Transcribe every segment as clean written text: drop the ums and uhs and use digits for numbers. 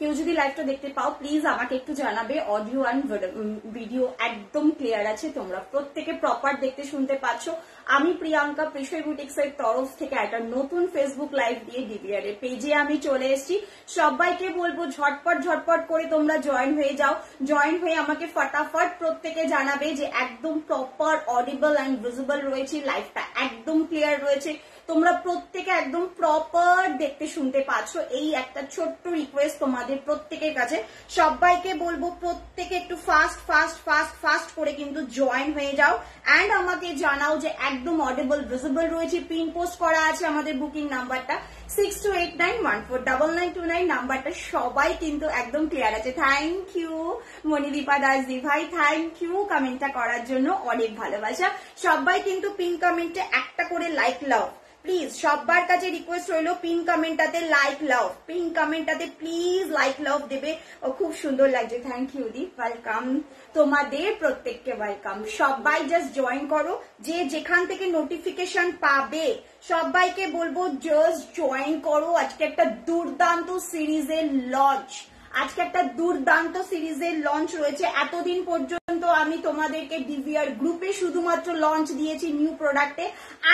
কেউ যদি লাইভটা দেখতে পাও প্লিজ আমাকে একটু জানাবে। অডিও অ্যান্ড ভিডিও একদম ক্লিয়ার আছে, তোমরা প্রত্যেকে প্রপার দেখতে শুনতে পাচ্ছ। আমি প্রিয়াঙ্কা প্রিশয় বুটিক্স এর তরফ থেকে একটা নতুন ফেসবুক লাইভ দিয়ে ডিভিআর এর পেজে আমি চলে এসেছি। সবাইকে বলবো ঝটপট ঝটপট করে তোমরা জয়েন হয়ে যাও। জয়েন হয়ে আমাকে ফটাফট প্রত্যেকে জানাবে যে একদম প্রপার অডিবল অ্যান্ড ভিজিবল রয়েছে, লাইভটা একদম ক্লিয়ার রয়েছে, তোমরা প্রত্যেকে একদম প্রপার দেখতে শুনতে পাচ্ছ। এই একটা ছোট্ট রিকোয়েস্ট তোমাদের প্রত্যেকের কাছে, সবাইকে বলবো প্রত্যেকে একটু ফাস্ট ফাস্ট ফাস্ট ফাস্ট করে কিন্তু জয়েন হয়ে যাও অ্যান্ড আমাকে জানাও যে একদম অডিবল ভিজিবল রয়েছে। পিন পোস্ট করা আছে আমাদের বুকিং নাম্বারটা 6289149929 নাম্বারটা সবাই কিন্তু একদম ক্লিয়ার আছে। থ্যাংক ইউ মণিদীপা দাস দি ভাই, থ্যাংক ইউ কমেন্টটা করার জন্য, অনেক ভালোবাসা। সবাই কিন্তু পিন কমেন্টে একটা করে লাইক লাও প্লিজ, সবার কাছে রিকোয়েস্ট রইলো পিন কমেন্টটাতে লাইক লাও, পিন কমেন্টটাতে প্লিজ লাইক লাভ দেবে। ও খুব সুন্দর লাগছে, থ্যাংক ইউ দি, ওয়েলকাম তোমাদের প্রত্যেককে, ওয়েলকাম। সবাই জাস্ট জয়েন করো, যে যেখান থেকে নোটিফিকেশন পাবে সবাইকে বলবো জাস্ট জয়েন করো। আজকে একটা দুর্দান্ত সিরিজের লঞ্চ, আজকে একটা দুর্দান্ত সিরিজের লঞ্চ রয়েছে। এতদিন পর্যন্ত আমি তোমাদেরকে ডিভিআর গ্রুপে শুধুমাত্র লঞ্চ দিয়েছি নিউ প্রোডাক্টে,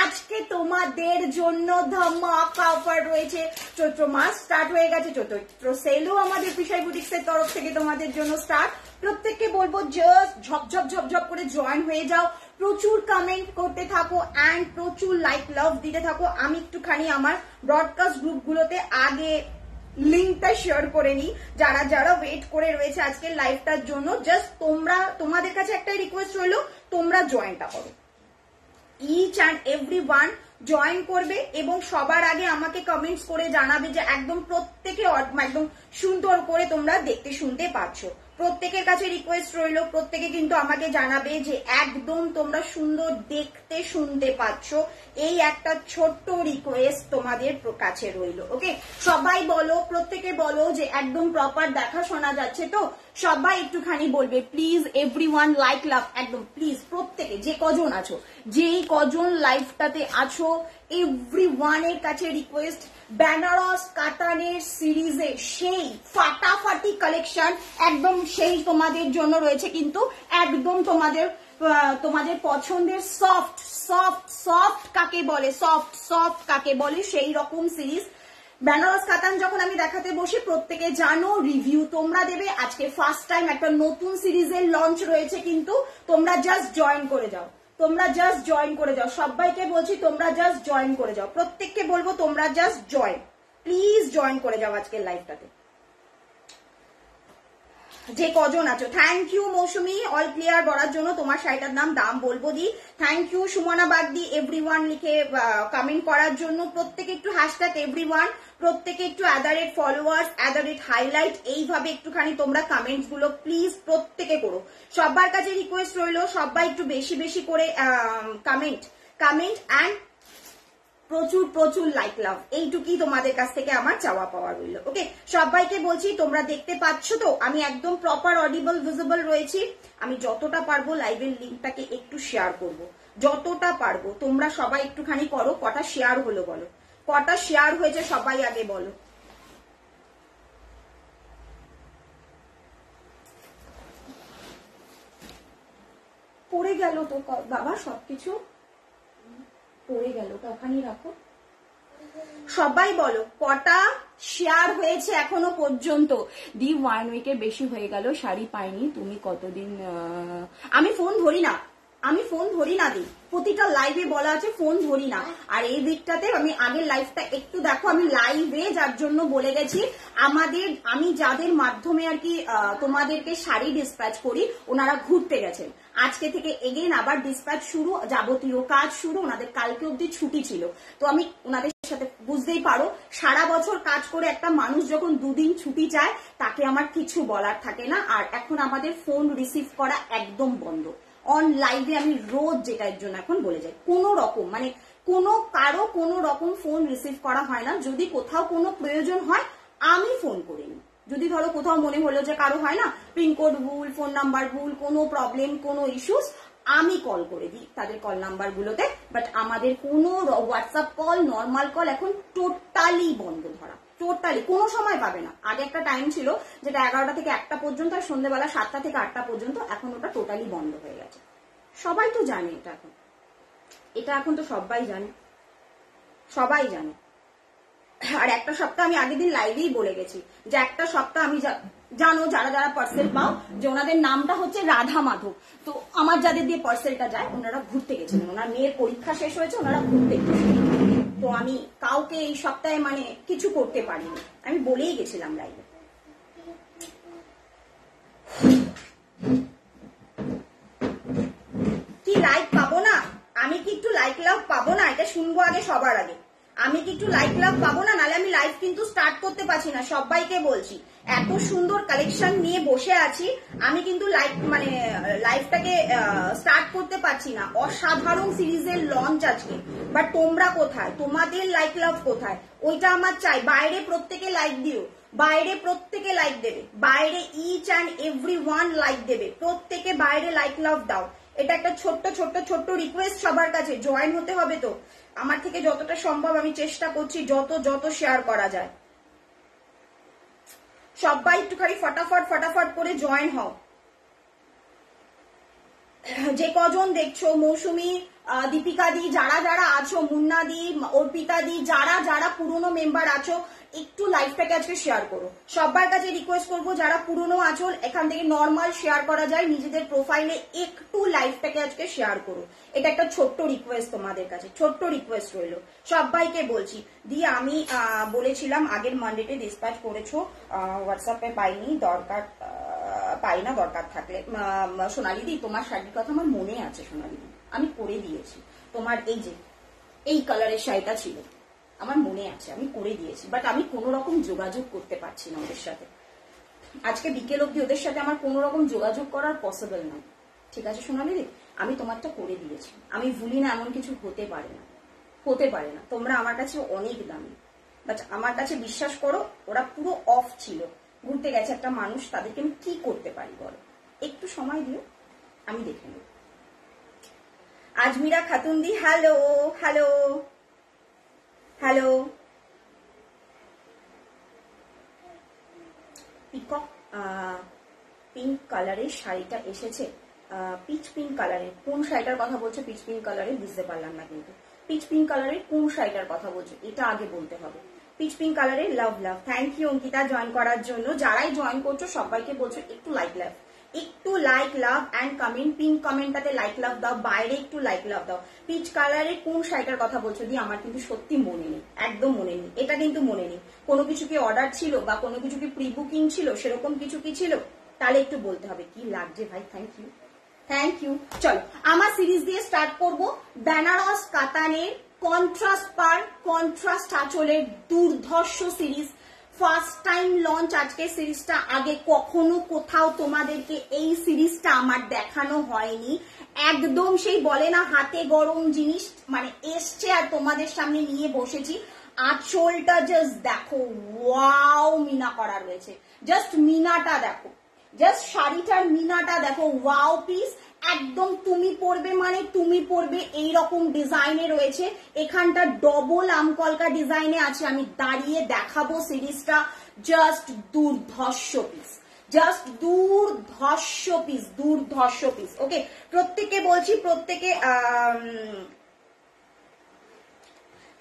আজকে তোমাদের জন্য ধামাকা অফার রয়েছে। চৈত্র মাস স্টার্ট হয়ে গেছে, চৈত্র সেলও আমাদের প্রিশয় বুটিক্স এর তরফ থেকে তোমাদের জন্য স্টার্ট। প্রত্যেককে বলবো জাস্ট ঝপঝপ ঝপঝপ করে জয়েন হয়ে যাও, প্রচুর কমেন্ট করতে থাকো অ্যান্ড প্রচুর লাইক লাভ দিতে থাকো। আমি একটুখানি আমার ব্রডকাস্ট গ্রুপগুলোতে আগে লিঙ্কটা শেয়ার করে নি, যারা যারা ওয়েট করে রয়েছে আজকের লাইভটার জন্য। জাস্ট তোমাদের কাছে একটা রিকোয়েস্ট রইলো, তোমরা জয়েনটা করো, each and every one join করবে এবং সবার আগে আমাকে কমেন্টস করে জানাবে যে একদম প্রত্যেকে একদম সুন্দর করে তোমরা দেখতে শুনতে পাচ্ছ। প্রত্যেকের কাছে রিকোয়েস্ট রইলো, প্রত্যেকে কিন্তু আমাকে জানাবে যে একদম তোমরা সুন্দর দেখতে শুনতে পাচ্ছ। এই একটা ছোট্ট রিকোয়েস্ট তোমাদের কাছে রইলো। ওকে, সবাই বলো, প্রত্যেকে বলো যে একদম প্রপার দেখা শোনা যাচ্ছে তো। সবাই একটুখানি বলবে প্লিজ, এভরিওয়ান লাইক লাভ, একদম প্লিজ প্রত্যেকে যে কজন আছো, যেই কজন লাইভটাতে আছো এভরিওয়ানের কাছে রিকোয়েস্ট, বেনারস কাতানের সিরিজে সেই ফাটাফাটি কালেকশন একদম সেই তোমাদের জন্য রয়েছে, কিন্তু একদম তোমাদের পছন্দের সফট সফট সফট কাকে বলে, সফট সফট কাকে বলে সেই রকম সিরিজ। বেনারস কাতান যখন আমি দেখাতে বসি প্রত্যেকে জানো রিভিউ তোমরা দেবে। আজকে ফার্স্ট টাইম একটা নতুন সিরিজের লঞ্চ রয়েছে, কিন্তু তোমরা জাস্ট জয়েন করে যাও, তোমরা জাস্ট জয়েন করে যাও। সবাইকে বলছি তোমরা জাস্ট জয়েন করে যাও, প্রত্যেককে বলবো তোমরা জাস্ট জয়েন, প্লিজ জয়েন করে যাও আজকের লাইভটাতে যে কজন আছো। Thank you Mousumi all clear বলার জন্য, তোমার শাড়িটার দাম বলবো দি। Thank you Sumana Bagdi everyone লিখে কমেন্ট করার জন্য। প্রত্যেকে একটু হ্যাশট্যাগ এভরিওয়ান, প্রত্যেকে একটু @ফলোয়ার্স @হাইলাইট এইভাবে একটুখানি তোমরা কমেন্টস গুলো প্লিজ প্রত্যেকে করো। সবার কাছে রিকোয়েস্ট রইলো সবাই একটু বেশি বেশি করে কমেন্ট অ্যান্ড প্রচুর প্রচুর লাইক লাভ, এইটুকুই তোমাদের কাছ থেকে আমার চাওয়া পাওয়া রইল। ওকে, সবাইকে বলছি তোমরা দেখতে পাচ্ছ তো আমি একদম প্রপার অডিবল ভিজিবল রয়েছি। আমি যতটা পারবো লাইভের লিঙ্কটাকে একটু শেয়ার করব, যতটা পারবো। তোমরা সবাই একটুখানি করো, কটা শেয়ার হলো বলো, কটা শেয়ার হয়েছে সবাই আগে বলো। পড়ে গেল তো বাবা, সবকিছু পড়ে গেল, তো ওখানেই রাখো। সবাই বলো কটা শেয়ার হয়েছে এখনো পর্যন্ত। দি 1 উইকের বেশি হয়ে গেল শাড়ি পাইনি, তুমি কতদিন? আমি ফোন ধরি না, আমি ফোন ধরি না দি, প্রতিটা লাইভে বলা আছে ফোন ধরি না। আর এই দিকটাতে আমি আগের লাইভটা একটু দেখো, আমি লাইভে যার জন্য বলে গেছি আমি যাদের মাধ্যমে আর কি তোমাদেরকে শাড়ি ডিসপ্যাচ করি ওনারা ঘুরতে গেছেন, আজকে থেকে এগেন আবার ডিসপ্যাচ শুরু, যাবতীয় কাজ শুরু। ওনাদের কালকে অব্দি ছুটি ছিল, তো আমি ওনাদের সাথে বুঝতেই পারো সারা বছর কাজ করে একটা মানুষ যখন দুদিন ছুটি চায় তাকে আমার কিছু বলার থাকে না। আর এখন আমাদের ফোন রিসিভ করা একদম বন্ধ, অন লাইভে আমি রোজ যেটার জন্য এখন বলে যাই, কোনো রকম মানে কারো কোনো রকম ফোন রিসিভ করা হয় না। যদি কোথাও কোনো প্রয়োজন হয় আমি ফোন করিনি, যদি ধরো কোথাও মনে হলো যে কারো হয় না পিনকোড ভুল, ফোন নাম্বার ভুল, কোনো প্রবলেম, কোনো ইস্যুস, আমি কল করে দিই তাদের কল নাম্বার গুলোতে। বাট আমাদের কোনো হোয়াটসঅ্যাপ কল, নর্মাল কল এখন টোটালি বন্ধ ধরা, টোটালি কোনো সময় পাবে না। আগে একটা টাইম ছিল যেটা 11টা থেকে 1টা পর্যন্ত, আর সন্ধ্যেবেলা 7টা থেকে 8টা পর্যন্ত, এখন ওটা টোটালি বন্ধ হয়ে গেছে। সবাই তো জানে এটা এখন তো সবাই জানে, সবাই জানে। আর একটা সপ্তাহ আমি আগের দিন লাইভেই বলে গেছি যে একটা সপ্তাহ আমি জানো যারা যারা পার্সেল পাও যে ওনাদের নামটা হচ্ছে রাধা মাধব। তো আমার যাদের দিয়ে পার্সেলটা যায় ওনারা ঘুরতে গেছিলেন, ওনার মেয়ের পরীক্ষা শেষ হয়েছে, ওনারা ঘুরতে গেছিলেন। তো আমি কাউকে এই সপ্তাহে মানে কিছু করতে পারিনি, আমি বলেই গেছিলাম লাইভে। কি লাইক পাবো না? আমি কি একটু লাইক লাভ পাবো না? এটা শুনবো আগে সবার আগে। আমি কি একটু লাইক লাভ পাবো না? নাহলে আমি লাইভ কিন্তু স্টার্ট করতে পারছি না। সবাইকে বলছি এত সুন্দর কালেকশন নিয়ে বসে আছি, আমি কিন্তু লাইভটাকে স্টার্ট করতে পারছি না। অসাধারণ সিরিজের লঞ্চ আজকে, বাট তোমরা কোথায়? তোমাদের লাইক লাভ কোথায়? ওইটা আমার চাই। বাইরে প্রত্যেকে লাইক দিও, বাইরে প্রত্যেকে লাইক দেবে, বাইরে each and every one like দেবে, প্রত্যেকে বাইরে লাইক লাভ দাও। এটা একটা ছোট্ট ছোট্ট ছোট্ট রিকোয়েস্ট সবার কাছে, জয়েন হতে হবে। তো আমার থেকে যতটা সম্ভব আমি চেষ্টা করছি যত শেয়ার করা যায়। সবাই একটুখানি ফটাফট করে জয়েন হও। যে কজন দেখছো, মৌসুমি, দীপিকা দি, যারা যারা আছো, মুন্না দি, অর্পিতা দি, যারা যারা পুরনো মেম্বার আছো, একটু লাইভটাকে আজকে শেয়ার করো। সবার কাছে রিকোয়েস্ট করবো যারা পুরনো আছো, এখান থেকে নর্মাল শেয়ার করা যায় নিজেদের প্রোফাইলে, একটু লাইভটাকে আজকে শেয়ার করো। এটা একটা ছোট্ট রিকোয়েস্ট তোমাদের কাছে, ছোট্ট রিকোয়েস্ট রইলো। সবাইকে বলছি। দিয়ে আমি বলেছিলাম আগের মানডেতে ডিসপ্যাচ করেছো, হোয়াটসঅ্যাপে পাইনি, পাই না, দরকার থাকলে। সোনালি দি, তোমার শাড়ির কথা আমার মনে আছে সোনালি দি, আমি করে দিয়েছি। তোমার এই কালারের শাড়িটা ছিল, আমার মনে আছে, আমি করে দিয়েছি, বাট আমি কোনো রকম যোগাযোগ করতে পারছি না ওদের সাথে। আজকে বিকেল অব্দি ওদের সাথে আমার কোনো রকম যোগাযোগ করার পসিবল নয়। ঠিক আছে সোনালি দি, আমি তোমারটা করে দিয়েছি। আমি ভুলি না, এমন কিছু হতে পারে না, হতে পারে না। তোমরা আমার কাছে অনেক দামি, বাট আমার কাছে বিশ্বাস করো, ওরা পুরো অফ ছিল, ঘুরতে গেছে একটা মানুষ, তাদেরকে আমি কি করতে পারি বলো? একটু সময় দিও, আমি দেখে নেব। আজমিরা খাতুন দি, hello hello hello. Peacock pink কালারের শাড়িটা এসেছে, পিচ পিঙ্ক কালারের। কোন শাড়িটার কথা বলছো পিচ পিঙ্ক কালারের? বুঝতে পারলাম না কিন্তু। পিচ পিঙ্ক কালারের কোন শাড়িটার কথা বলছো এটা আগে বলতে হবে। পিচ পিঙ্ক কালারের লাভ লাভ। থ্যাংক ইউ অঙ্কিতা জয়েন করার জন্য। যারাই জয়েন করছো সবাইকে বলছো একটু লাইক লাভ, একটু like love and comment. Pink কমেন্টটাতে লাইক লাভ দাও, বাইরে একটু লাইক লাভ দাও। পিচ কালারের কোন শাড়িটার কথা বলছো দিয়ে আমার কিন্তু সত্যি মনে নেই, একদম মনে নেই, এটা কিন্তু মনে নেই। কোনো কিছু কি অর্ডার ছিল বা কোনো কিছু কি প্রি বুকিং ছিল, সেরকম কিছু কি ছিল? তাহলে একটু বলতে হবে। কি লাগছে ভাই, থ্যাংক ইউ থ্যাংক ইউ। চলো আমার সিরিজ দিয়ে স্টার্ট করবো। বেনারস কাতানের কন্ট্রাস্ট পার কন্ট্রাস্ট আঁচলের দুর্ধর্ষ সিরিজ, ফার্স্ট টাইম লঞ্চ আজকে সিরিজটা। আগে কখনো কোথাও তোমাদেরকে এই সিরিজটা আমার দেখানো হয়নি। একদম সেই বলে না হাতে গরম জিনিস মানে এসছে আর তোমাদের সামনে নিয়ে বসেছি। আঁচলটা জাস্ট দেখো, ওয়াও মিনা করা রয়েছে। জাস্ট মিনাটা দেখো, জাস্ট শাড়িটার মিনাটা দেখো, ওয়াও পিস। একদম তুমি পরবে মানে তুমি পরবে এইরকম ডিজাইনে রয়েছে। এখানটা ডবল আমকলকা ডিজাইনে আছে, আমি দাঁড়িয়ে দেখাবো সিরিজটা। জাস্ট দুর্ধর্ষ পিস, জাস্ট দুর্ধর্ষ পিস, দুর্ধর্ষ পিস। ওকে, প্রত্যেককে বলছি, প্রত্যেকে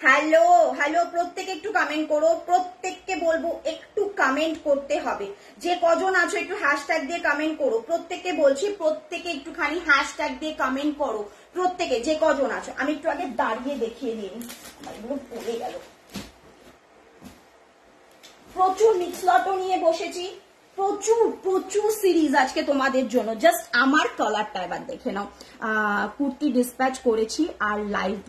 হ্যালো হ্যালো, প্রত্যেকে একটু কমেন্ট করো। প্রত্যেককে বলবো একটু কমেন্ট করতে হবে। যে কজন আছো একটু হ্যাশট্যাগ দিয়ে কমেন্ট করো। প্রত্যেককে বলছি, প্রত্যেকে একটুখানি হ্যাশট্যাগ দিয়ে কমেন্ট করো। প্রত্যেকে যে কজন আছো। আমি একটু আগে দাঁড়িয়ে দেখিয়ে দিই, আমার এগুলো পড়ে গেল। প্রচুর মিক্স লটও নিয়ে বসেছি, প্রচুর প্রচুর সিরিজ আজকে তোমাদের জন্য। জাস্ট আমার কালারটা এবার দেখে নাও। কুর্তি ডিসপ্যাচ করেছি আর লাইভ,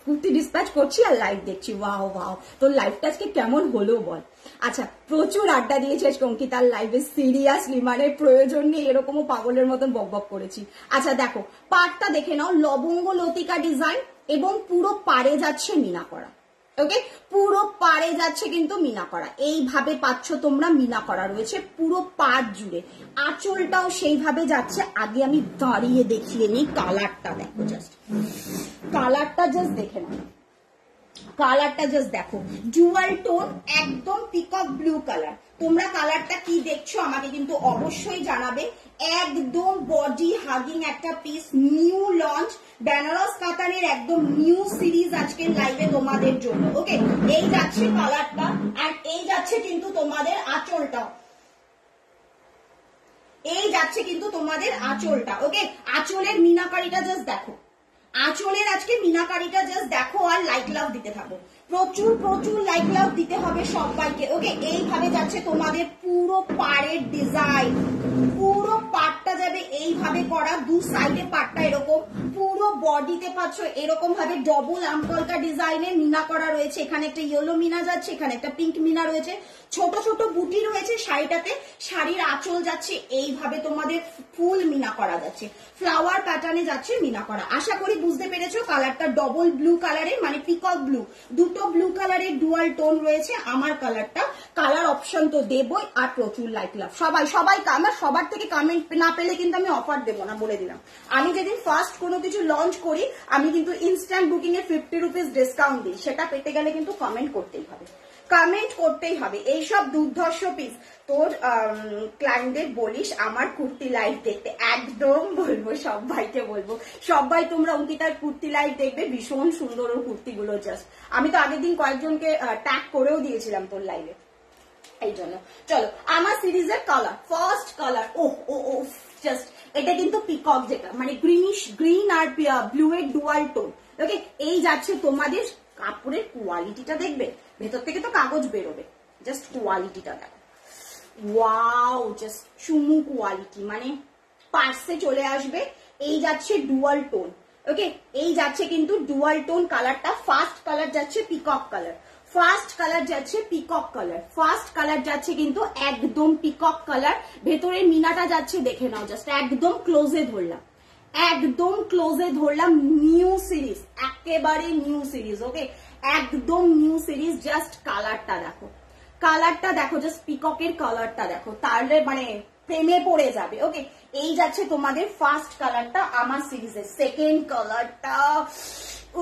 কুর্তি ডিসপ্যাচ করছি আর লাইভ দেখছি। ওয়াও ওয়াও, তো লাইভটা আজকে কেমন হলো বল। আচ্ছা, প্রচুর আড্ডা দিয়েছি আজকে অঙ্কিতার লাইভে, সিরিয়াসলি মানে প্রয়োজন নেই এরকমও পাগলের মতন বকবক করেছি। আচ্ছা দেখো, পাটটা দেখে নাও, লবঙ্গ লতিকা ডিজাইন এবং পুরো পাড়ে যাচ্ছে মিনা করা। ওকে, পুরো পাড়ে যাচ্ছে কিন্তু মিনা করা, এইভাবে পাচ্ছ তোমরা। মিনা করা রয়েছে পুরো পাড় জুড়ে, আঁচলটাও সেইভাবে যাচ্ছে। আগে আমি দাঁড়িয়ে দেখিয়ে নিই কালারটা, দেখো জাস্ট কালারটা জাস্ট দেখে নাও। কালারটা জাস্ট দেখো, ডুয়াল টোন, একদম পিকক ব্লু কালার। তোমরা কালারটা কি দেখছো আমাকে কিন্তু অবশ্যই জানাবে। একদম বডি হাগিং একটা পিস, নিউ লঞ্চ বেনারস কাতানের একদম নিউ সিরিজ আজকে লাইভে তোমাদের জন্য। ওকে, এই যাচ্ছে কালারটা, আর এই যাচ্ছে কিন্তু তোমাদের আঁচলটা, এই যাচ্ছে কিন্তু তোমাদের আঁচলটা। ওকে, আঁচলের মিনাকারিটা জাস্ট দেখো, আঁচলের আজকে মিনাকারিটা জাস্ট দেখো, আর লাইক লাভ দিতে থাকো, প্রচুর প্রচুর লাইক লাভ দিতে হবে সবাইকে। ওকে, এইভাবে যাচ্ছে তোমাদের পুরো পাড়ের ডিজাইন, পুরো পাটটা যাবে এইভাবে করা, দু সাইডে পাটটা এরকম, পুরো বডিতে পাচ্ছ এরকম ভাবে ডবল আমকলকা ডিজাইনের মিনা করা রয়েছে। এখানে একটা ইয়েলো মিনা যাচ্ছে, এখানে একটা পিঙ্ক মিনা রয়েছে, ছোট ছোট বুটি রয়েছে শাড়িটাতে। শাড়ির আঁচল যাচ্ছে এইভাবে তোমাদের ফুল মিনা করা যাচ্ছে, ফ্লাওয়ার প্যাটার্নে যাচ্ছে মিনা করা। আশা করি বুঝতে পেরেছো। কালারটা ডবল ব্লু কালারের, মানে পিকক ব্লু, দুটো ব্লু কালারের ডুয়াল টোন রয়েছে। আমার কালারটা, কালার অপশন তো দেবই, আর প্রচুর লাইক লাভ। সবাই সবাই আমার সবার থেকে কমেন্ট না পেলে কিন্তু আমি অফার দেবো না, বলে দিলাম। আমি যেদিন ফার্স্ট কোনো কিছু লঞ্চ করি আমি কিন্তু ইনস্ট্যান্ট বুকিং এ 50 রুপিস ডিসকাউন্ট দিই, সেটা পেতে গেলে কিন্তু কমেন্ট করতেই হবে, কমেন্ট করতেই হবে। এইসব দুর্ধর্ষ পিস তোর ক্লায়েন্টদের বলিস আমার কুর্তি লাইভ দেখতে, একদম বলবো, সবাইকে বলবো, সবাই তোমরা অঙ্কিতার কুর্তি লাইভ দেখবে, ভীষণ সুন্দর ওর কুর্তিগুলো। জাস্ট আমি তো আগের দিন কয়েকজনকে ট্যাগ করেও দিয়েছিলাম তোর লাইভে, এই জন্য। চলো আমার সিরিজের কালার, ফার্স্ট কালার, ওহ ও ও জাস্ট এটা কিন্তু পিকক, যেটা মানে গ্রিনিশ গ্রিন আর ব্লু এর ডুয়াল টোন। ওকে, এই যাচ্ছে তোমাদের কাপড়ের কোয়ালিটিটা দেখবে, ভেতর থেকে তো কাগজ বেরোবে, জাস্ট কোয়ালিটিটা দেখো, ওয়াও, জাস্ট চুমু কোয়ালিটি, মানে পার্সে চলে আসবে। এই যাচ্ছে ডুয়াল টোন। ওকে, এই যাচ্ছে কিন্তু ডুয়াল টোন কালারটা। ফার্স্ট কালার যাচ্ছে পিকক কালার, ফার্স্ট কালার যাচ্ছে পিকক কালার, ফার্স্ট কালার যাচ্ছে কিন্তু একদম পিকক কালার। ভেতরে মিনাটা যাচ্ছে দেখে নাও, জাস্ট একদম ক্লোজে ধরলাম, একদম ক্লোজে ধরলাম। নিউ সিরিজ, একেবারে নিউ সিরিজ। ওকে, একদম নিউ সিরিজ। জাস্ট কালারটা দেখো, কালারটা দেখো, জাস্ট পিককের কালারটা দেখো, তাহলে মানে প্রেমে পড়ে যাবে। ওকে, এই যাচ্ছে তোমাদের ফার্স্ট কালারটা আমার সিরিজের। সেকেন্ড কালারটা,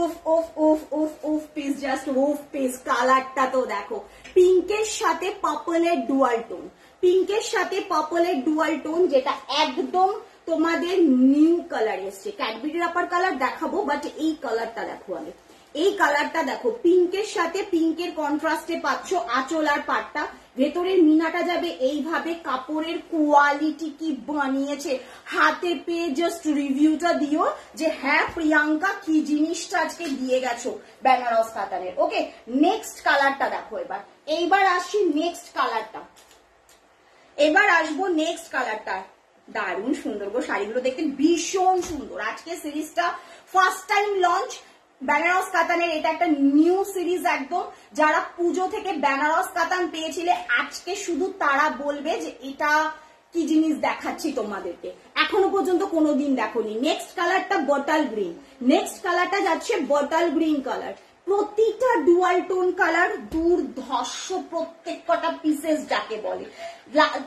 উফ উফ উফ উফ উফ পিস, জাস্ট উফ পিস। কালারটা তো দেখো, পিঙ্কের সাথে পার্পলের ডুয়াল টোন, পিঙ্কের সাথে পার্পলের ডুয়াল টোন, যেটা একদম তোমাদের নিউ কালার এসছে। ক্যাডবেরি রাপার কালার দেখাবো, বাট এই কালারটা দেখো আগে, এই কালারটা দেখো, পিঙ্কের সাথে পিঙ্কের কন্ট্রাস্টে পাচ্ছ আঁচল আর পাটটা। ভেতরের মিনাটা যাবে এইভাবে। কাপড়ের কোয়ালিটি কি বানিয়েছে, হাতে পেয়ে জাস্ট রিভিউটা দিও যে হ্যাঁ প্রিয়াঙ্কা কি জিনিসটা আজকে দিয়ে গেছো বেনারস কাতানের। ওকে, নেক্সট কালারটা দেখো। এইবার আসছি নেক্সট কালারটা, এবার আসবো নেক্সট কালারটা। দারুণ সুন্দর গো, শাড়িগুলো দেখতে ভীষণ সুন্দর। আজকে সিরিজটা ফার্স্ট টাইম লঞ্চ বেনারস কাতানের, এটা একটা নিউ সিরিজ একদম। যারা পুজো থেকে বেনারস কাতান পেয়েছিলে আজকে শুধু তারা বলবে যে এটা কি জিনিস দেখাচ্ছি তোমাদেরকে, এখনো পর্যন্ত কোনোদিন দেখোনি। নেক্সট কালারটা বটল গ্রিন, নেক্সট কালারটা যাচ্ছে বটল গ্রিন কালার। প্রতিটা ডুয়াল টোন কালার দুর্ধর্ষ, প্রত্যেক কটা পিসেস যাকে বলে।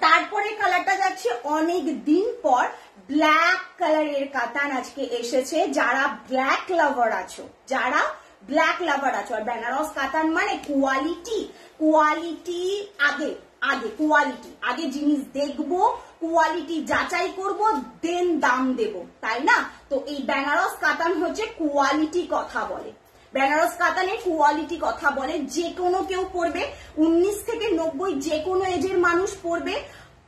তারপরে কালারটা যাচ্ছে অনেক দিন পর ব্ল্যাক কালারের কাতান আজকে এসেছে। যারা ব্ল্যাক লাভার আছো, যারা ব্ল্যাক লাভার আছো, আর বেনারস কাতান মানে কোয়ালিটি, কোয়ালিটি আগে, আগে কোয়ালিটি, আগে জিনিস দেখবো, কোয়ালিটি যাচাই করব, দেন দাম দেব, তাই না? তো এই বেনারস কাতান হচ্ছে কোয়ালিটি কথা বলে, বেনারস কাতানের কোয়ালিটি কথা বলে। যে কোনো কেউ পরবে, 19 থেকে 90 যে কোনো এজের মানুষ পরবে।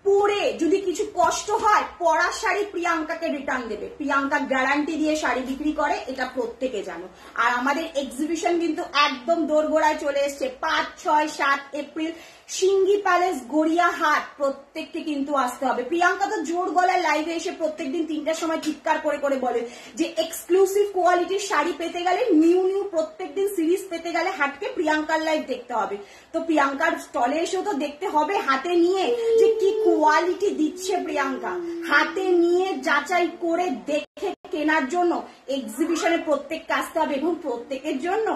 পরে যদি কিছু কষ্ট হয়, পরা শাড়ি প্রিয়াঙ্কাকে রিটার্ন দেবে। প্রিয়াঙ্কা গ্যারান্টি দিয়ে শাড়ি বিক্রি করে, এটা প্রত্যেকে জানো। আর আমাদের এক্সিবিশন কিন্তু একদম দোরগোড়ায় চলে এসছে। 5, 6, 7 এপ্রিল সিঙ্গি প্যালেস গড়িয়াহাট, প্রত্যেককে কিন্তু আসতে হবে। প্রিয়াঙ্কা তো জোর গলায় লাইভে এসে প্রত্যেকদিন 3টার সময় চিৎকার করে করে বলে যে এক্সক্লুসিভ কোয়ালিটির শাড়ি পেতে গেলে, নিউ নিউ প্রত্যেকদিন সিরিজ পেতে গেলে হাটকে প্রিয়াঙ্কার লাইভ দেখতে হবে। তো প্রিয়াঙ্কার স্টলে এসেও তো দেখতে হবে হাতে নিয়ে যে কি কোয়ালিটি দিচ্ছে প্রিয়াঙ্কা, হাতে নিয়ে যাচাই করে দেখে কেনার জন্য এক্সিবিশনে প্রত্যেককে আসতে হবে, এবং প্রত্যেকের জন্য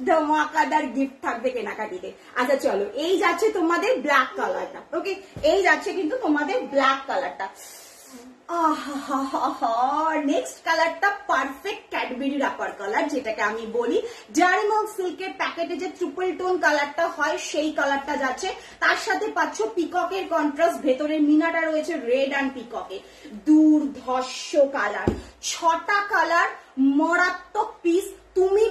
ধামাকাদার গিফট থাকবে কেনাকাটিতে। আচ্ছা চলো, এই যাচ্ছে তোমাদের ব্ল্যাক কালারটা। ওকে, এই যাচ্ছে কিন্তু তোমাদের ব্ল্যাক কালারটা। নেক্সট কালারটা পারফেক্ট ক্যাডবেরি রাপার কালার, যেটাকে আমি বলি ডায়মন্ড সিল্কের প্যাকেটে যে ট্রিপল টোন কালারটা হয় সেই কালারটা যাচ্ছে। তার সাথে পাচ্ছ পিককের কন্ট্রাস্ট, ভেতরের মিনাটা রয়েছে রেড অ্যান্ড পিককে, দুর্ধর্ষ কালার, 6টা কালার, মারাত্মক পিস। তুমি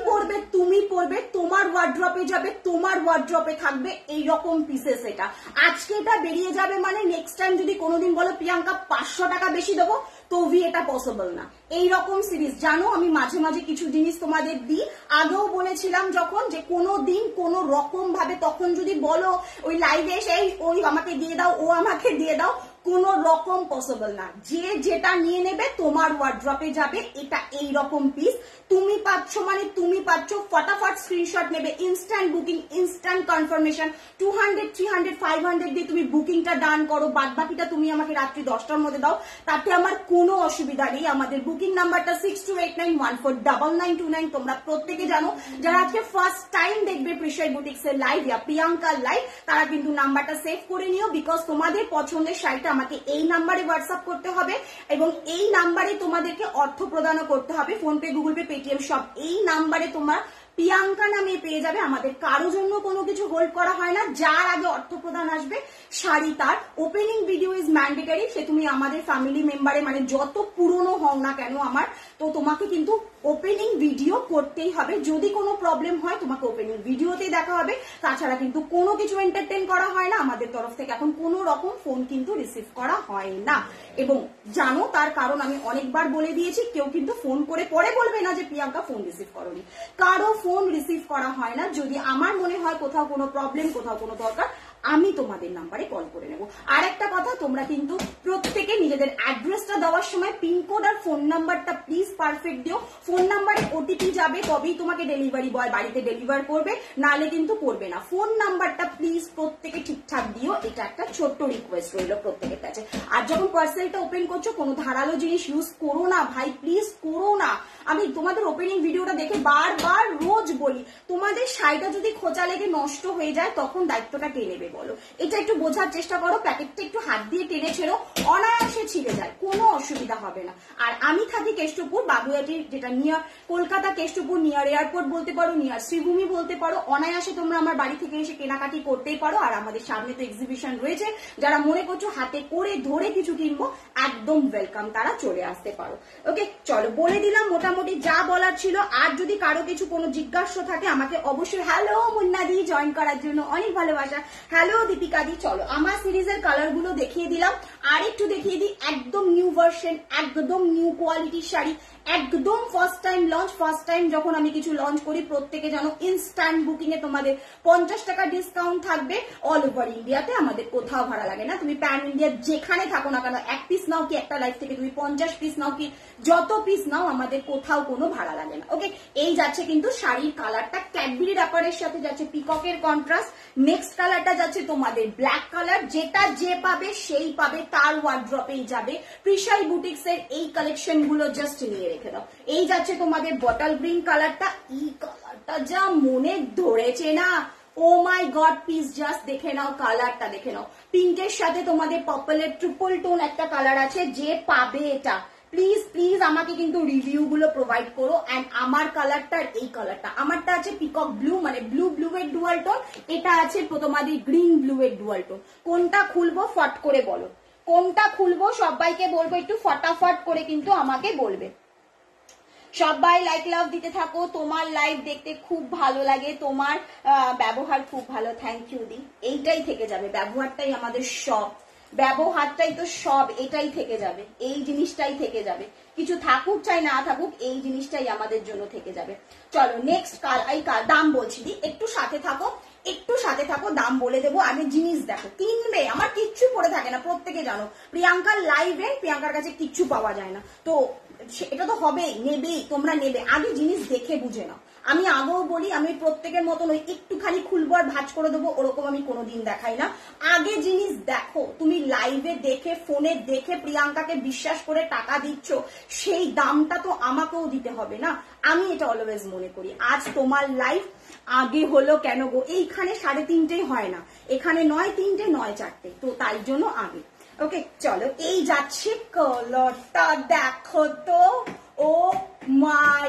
পরবে, তোমার ওয়ার্ড্রপে যাবে, তোমার ওয়ার্ড্রপে থাকবে এইরকম পিসেস। এটা আজকে এটা বেরিয়ে যাবে মানে নেক্সট টাইম যদি কোনোদিন বলো প্রিয়াঙ্কা 500 টাকা বেশি দেবো, তবে এটা পসিবল না। এইরকম সিরিজ জানো আমি মাঝে মাঝে কিছু জিনিস তোমাদের দিই, আগেও বলেছিলাম যখন যে কোনো দিন কোনো রকম ভাবে তখন যদি বলো ওই লাইভে এসে ওই আমাকে দিয়ে দাও, ও আমাকে দিয়ে দাও, কোন রকম পসিবল না। যে যেটা নিয়ে নেবে তোমার ওয়ার্ড্রপে যাবে। এটা এই রকম পিস তুমি পাচ্ছ মানে তুমি পাচ্ছ। ফটাফট স্ক্রিনশট নেবে, ইনস্ট্যান্ট বুকিং, ইনস্ট্যান্ট কনফার্মেশন। 200, 300, 500 দিয়ে তুমি বুকিংটা ডান করো, বাদ বাকিটা তুমি আমাকে রাত্রি 10টার মধ্যে দাও, তাতে আমার কোনো অসুবিধা নেই। আমাদের বুকিং নাম্বারটা 6289149929। তোমরা প্রত্যেকে জানো, যারা আজকে ফার্স্ট টাইম দেখবে প্রিশাই বুটিক্স এর লাইভ ইয়া প্রিয়াঙ্কার লাইভ, তারা কিন্তু নাম্বারটা সেভ করে নিও, বিকজ তোমাদের পছন্দের শাড়িটা আমাকে এই নাম্বারে হোয়াটসঅ্যাপ করতে হবে এবং এই নাম্বারে তোমাদেরকে অর্থ প্রদানও করতে হবে। ফোনপে, গুগল পে, পেটিএম সব এই নাম্বারে তোমরা প্রিয়াঙ্কা নামে পেয়ে যাবে। আমাদের কারো জন্য কোনো কিছু হোল্ড করা হয় না, যার আগে অর্থ প্রদান আসবে শাড়ি তার। ওপেনিং ভিডিও ইজ ম্যান্ডেটারি, সে তুমি আমাদের ফ্যামিলি মেম্বারে মানে যত পুরনো হও না কেন আমার, তো তোমাকে কিন্তু ওপেনিং ভিডিও করতেই হবে। যদি কোনো প্রবলেম হয় তোমাকে ওপেনিং ভিডিওতেই দেখা হবে, তাছাড়া কিন্তু কোনো কিছু এন্টারটেইন করা হয় না আমাদের তরফ থেকে। এখন কোনো রকম ফোন কিন্তু রিসিভ করা হয় না, এবং জানো তার কারণ আমি অনেকবার বলে দিয়েছি। কেউ কিন্তু ফোন করে পরে বলবে না যে প্রিয়াঙ্কা ফোন রিসিভ করোনি, কারো ফোন রিসিভ করা হয় না। যদি আমার মনে হয় কোথাও কোনো প্রবলেম, কোথাও কোনো দরকার, আমি তোমাদের নাম্বারে কল করে নেব। আর একটা কথা, তোমরা কিন্তু প্রত্যেকে নিজেদের অ্যাড্রেসটা দেওয়ার সময় পিনকোড আর ফোন নাম্বারটা প্লিজ পারফেক্ট দিও। ফোন নাম্বারে ওটিপি যাবে তবেই তোমাকে ডেলিভারি বয় বাড়িতে ডেলিভার করবে, নালে কিন্তু করবে না। ফোন নাম্বারটা প্লিজ প্রত্যেকে ঠিকঠাক দিও, এটা একটা ছোট্ট রিকোয়েস্ট রইল প্রত্যেকের কাছে। আর যখন পার্সেলটা ওপেন করছো কোনো ধারালো জিনিস ইউজ করো না ভাই, প্লিজ করো না। আমি তোমাদের ওপেনিং ভিডিওটা দেখে বারবার রোজ বলি, তোমাদের শাড়িটা যদি খোঁচা লেগে নষ্ট হয়ে যায় তখন দায়িত্বটা কে নেবে বলো? এটা একটু বোঝার চেষ্টা করো। প্যাকেটটা একটু হাত দিয়ে টেনে ছেড়ো, অনায়াসে ছিঁড়ে যায়, কোনো অসুবিধা হবে না। আর আমি থাকি কেষ্টপুর, বাগুইয়াটির, যেটা near Kolkata Keshtopur, near airport বলতে পারো, নিয়ার শ্রীভূমি বলতে পারো। অনায়াসে তোমরা আমার বাড়ি থেকে এসে কেনাকাটি করতেই পারো। আর আমাদের সামনে তো এক্সিবিশন রয়েছে, যারা মনে করছো হাতে করে ধরে কিছু কিনবো, একদম ওয়েলকাম, তারা চলে আসতে পারো। ওকে চলো, বলে দিলাম মোটামুটি যা বলার ছিল। আর যদি কারো কিছু কোনো জিজ্ঞাসা থাকে আমাকে অবশ্যই, হ্যালো মুন্না দি, জয়েন করার জন্য অনেক ভালোবাসা, হ্যালো দীপিকা দি। চলো আমার সিরিজের কালার গুলো দেখিয়ে দিলাম, আর একটু দেখিয়ে দিই। একদম নিউ ভার্সন, একদম নিউ কোয়ালিটির শাড়ি, একদম first time launch. First time যখন আমি কিছু লঞ্চ করি, প্রত্যেকে জানো ইনস্ট্যান্ট বুকিং এ তোমাদের 50 টাকা ডিসকাউন্ট থাকবে। অল ওভার ইন্ডিয়াতে আমাদের কোথাও ভাড়া লাগে না। তুমি প্যান ইন্ডিয়া যেখানে থাকো না কেন, এক পিস নাও কি একটা লাইফ থেকে তুমি 50 পিস নাও কি যত পিস নাও, আমাদের কোথাও কোনো ভাড়া লাগে না। ওকে, এই যাচ্ছে কিন্তু শাড়ির কালারটা ক্যাডবেরি র্যাপারের সাথে যাচ্ছে পিককের কন্ট্রাস্ট। নেক্সট কালারটা যাচ্ছে তোমাদের ব্ল্যাক কালার, যেটা যে পাবে সেই পাবে, তার ওয়ার্ড্রপেই যাবে। প্রিশাই বুটিক্স এর এই কালেকশন গুলো জাস্ট নিয়ে রেখে দাও। এই যাচ্ছে তোমাদের বটল গ্রিন কালারটা, এই কালারটা যা মনে ধরেছে না, ও মাই গড, প্লিজ জাস্ট দেখে নাও, কালারটা দেখে নাও। পিঙ্কের সাথে তোমাদের পার্পলের ট্রিপল টোন একটা কালার আছে, যে পাবে এটা প্লিজ প্লিজ আমাকে কিন্তু রিভিউ গুলো প্রোভাইড করো। এন্ড আমার কালারটা আর এই কালারটা, আমারটা আছে পিকক ব্লু, মানে ব্লু ব্লু এর ডুয়াল টোন, এটা আছে তোমাদের গ্রিন ব্লু এর ডুয়াল টোন। কোনটা খুলবো ফট করে বলো, কোনটা খুলবো? সবাইকে বলবো একটু ফটাফট করে কিন্তু আমাকে বলবে। সবাই লাইক লাভ দিতে থাকো, তোমার লাইভ দেখতে খুব ভালো লাগে, তোমার ব্যবহার খুব ভালো, থ্যাংক ইউ দি। এইটাই থেকে যাবে, ব্যবহারটাই আমাদের সব, ব্যবহারটাই তো সব, এটাই থেকে যাবে, এই জিনিসটাই থেকে যাবে। কিছু থাকুক চাই না থাকুক, এই জিনিসটাই আমাদের জন্য থেকে যাবে। চলো নেক্সট দাম বলছি দি, একটু সাথে থাকো, একটু সাথে থাকো, দাম বলে দেবো। আমি জিনিস দেখো, কিনবে, আমার কিচ্ছু পড়ে থাকে না, প্রত্যেকে জানো প্রিয়াঙ্কার লাইভে প্রিয়াঙ্কার কাছে কিচ্ছু পাওয়া যায় না, তো এটা তো হবেই, নেবেই, তোমরা নেবে, আগে জিনিস দেখে বুঝে নাও। আমি আগেও বলি, আমি প্রত্যেকের মতন ওই একটুখানি খুলবো আর ভাঁজ করে দেবো ওরকম আমি কোনোদিন দেখাই না। আগে জিনিস দেখো, তুমি লাইভে দেখে, ফোনে দেখে প্রিয়াঙ্কাকে বিশ্বাস করে টাকা দিচ্ছ, সেই দামটা তো আমাকেও দিতে হবে না। আমি এটা অলওয়েজ মনে করি। আজ তোমার লাইভ আগে হলো কেন গো, এইখানে 3:30 হয় না, এখানে 9:03, 9:04, তো তাই জন্য আগে। ওকে চলো, এই যাচ্ছে কালারটা দেখো তো, ও ও মাই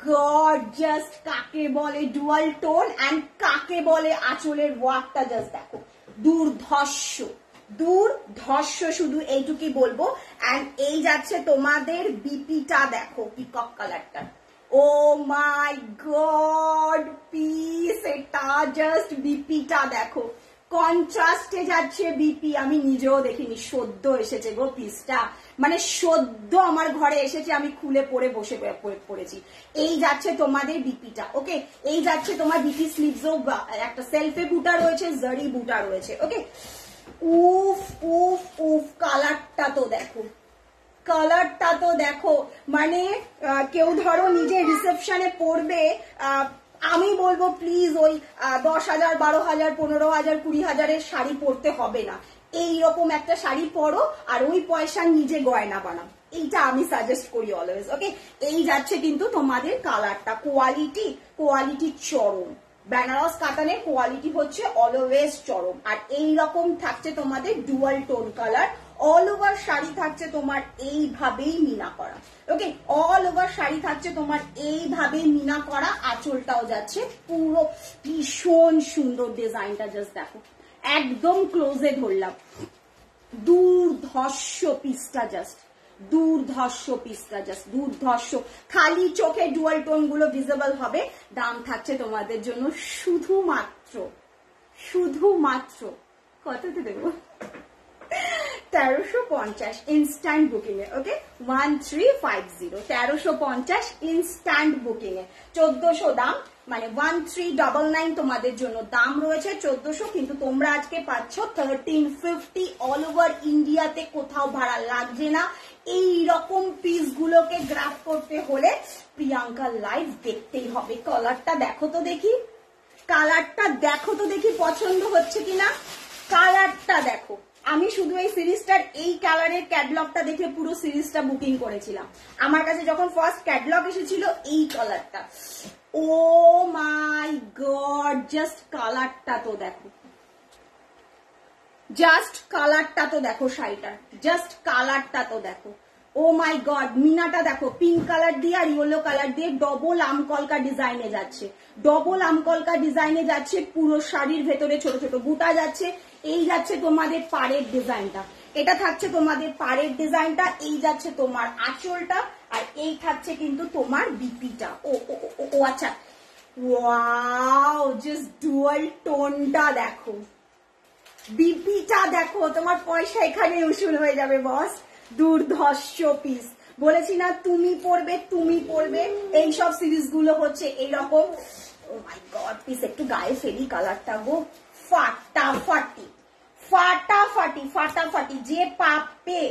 গড, জাস্ট কাকে বলে ডুয়াল টোন অ্যান্ড কাকে বলে আঁচলের ওয়ার্কটা জাস্ট দেখো, দুর্ধর্ষ দুর্ধর্ষ, শুধু এইটুকুই বলবো। অ্যান্ড এই যাচ্ছে তোমাদের বিপিটা দেখো, পিকক কালারটা, ও মাই গড পিস, এটা জাস্ট বিপিটা দেখো, কন্ট্রাস্টে যাচ্ছে বিপি, আমি নিজেও দেখিনি, সদ্য এসেছে গো পিসটা, মানে সদ্য আমার ঘরে এসেছে, আমি খুলে পরে বসে পড়েছি। এই যাচ্ছে তোমাদের বিপিটা, ওকে। এই যাচ্ছে তোমার বিপি স্লিভসও একটা সেলফে বুটা রয়েছে, জারি বুটা রয়েছে, ওকে। উফ উফ উফ, কালারটা তো দেখো, কালারটা তো দেখো, মানে কেউ ধরো নিজে রিসেপশনে পড়বে, আমি বলবো প্লিজ ওই 10,000 12,000 15,000 20,000 শাড়ি পরতে হবে না, এইরকম একটা শাড়ি পরো আর ওই পয়সা নিজে গয়না বানাও, এইটা আমি সাজেস্ট করি অলওয়েজ, ওকে। এই যাচ্ছে কিন্তু তোমাদের কালারটা, কোয়ালিটি চরম, বেনারস কাতানের কোয়ালিটি হচ্ছে অলওয়েজ চরম। আর এইরকম থাকছে তোমাদের dual tone colour, all over sari থাকছে তোমার এইভাবেই মিনা করা, ওকে। অল ওভার শাড়ি থাকছে তোমার এইভাবেই মিনা করা, আঁচলটাও যাচ্ছে পুরো ভীষণ সুন্দর, ডিজাইনটা জাস্ট দেখো, একদম ক্লোজে ধরলাম, দুর্ধর্ষ পিসটা জাস্ট, দুর্ধর্ষ পিসটা জাস্ট দুর্ধর্ষ, খালি চোখে ডুয়াল টোন গুলো ভিজিবল হবে। দাম থাকছে তোমাদের জন্য শুধুমাত্র কততে দেবো, 1350 ইনস্ট্যান্ট বুকিং এ, ওকে। 1350, 1350 ইনস্ট্যান্ট বুকিং এ, 1400 দাম, মানে 1399 তোমাদের জন্য দাম রয়েছে 1400, কিন্তু তোমরা আজকে পাচ্ছ 1350, অল ওভার ইন্ডিয়াতে কোথাও ভাড়া লাগছে না। এই রকম পিস গুলোকে গ্রাফ করতে হলে প্রিয়াঙ্কা লাইভ দেখতেই হবে। কালারটা দেখো তো দেখি, কালারটা দেখো তো দেখি পছন্দ হচ্ছে কিনা, কালারটা দেখো। আমি শুধু এই সিরিজটার এই কালারের ক্যাটলগটা দেখে পুরো সিরিজটা বুকিং করেছিলাম, আমার কাছে যখন ফার্স্ট ক্যাটলগ এসেছিল এই কালারটা, ও মাই গড, জাস্ট কালারটা তো দেখো, জাস্ট কালারটা তো দেখো শাড়িটার, জাস্ট কালারটা তো দেখো, ও মাই গড, মিনাটা দেখো, পিঙ্ক কালার দিয়ে আর ইয়েলো কালার দিয়ে ডবল আমকলকা ডিজাইনে যাচ্ছে, ডবল আমকলকা ডিজাইনে যাচ্ছে, পুরো শাড়ির ভেতরে ছোট ছোট বুটা যাচ্ছে। এই যাচ্ছে তোমাদের পাড়ের ডিজাইনটা, এটা থাকছে তোমাদের পাড়ের ডিজাইনটা, এই যাচ্ছে তোমার আঁচলটা, আর এই থাকছে কিন্তু তোমার বিপিটা। ও আচ্ছা, ওয়াও, জাস্ট ডুয়াল টোনটা দেখো, বিপিটা দেখো, তোমার পয়সা এখানে উসুল হয়ে যাবে বস। দুর্ধর্ষ পিস, বলেছি না তুমি পড়বে, এইসব সিরিজ গুলো হচ্ছে এইরকম। ও মাই গড পিস, একটু গায়ে ফেলি কালারটা গো, ফাটাফাটি ফাটাফাটি ফাটাফাটি, যে পাবে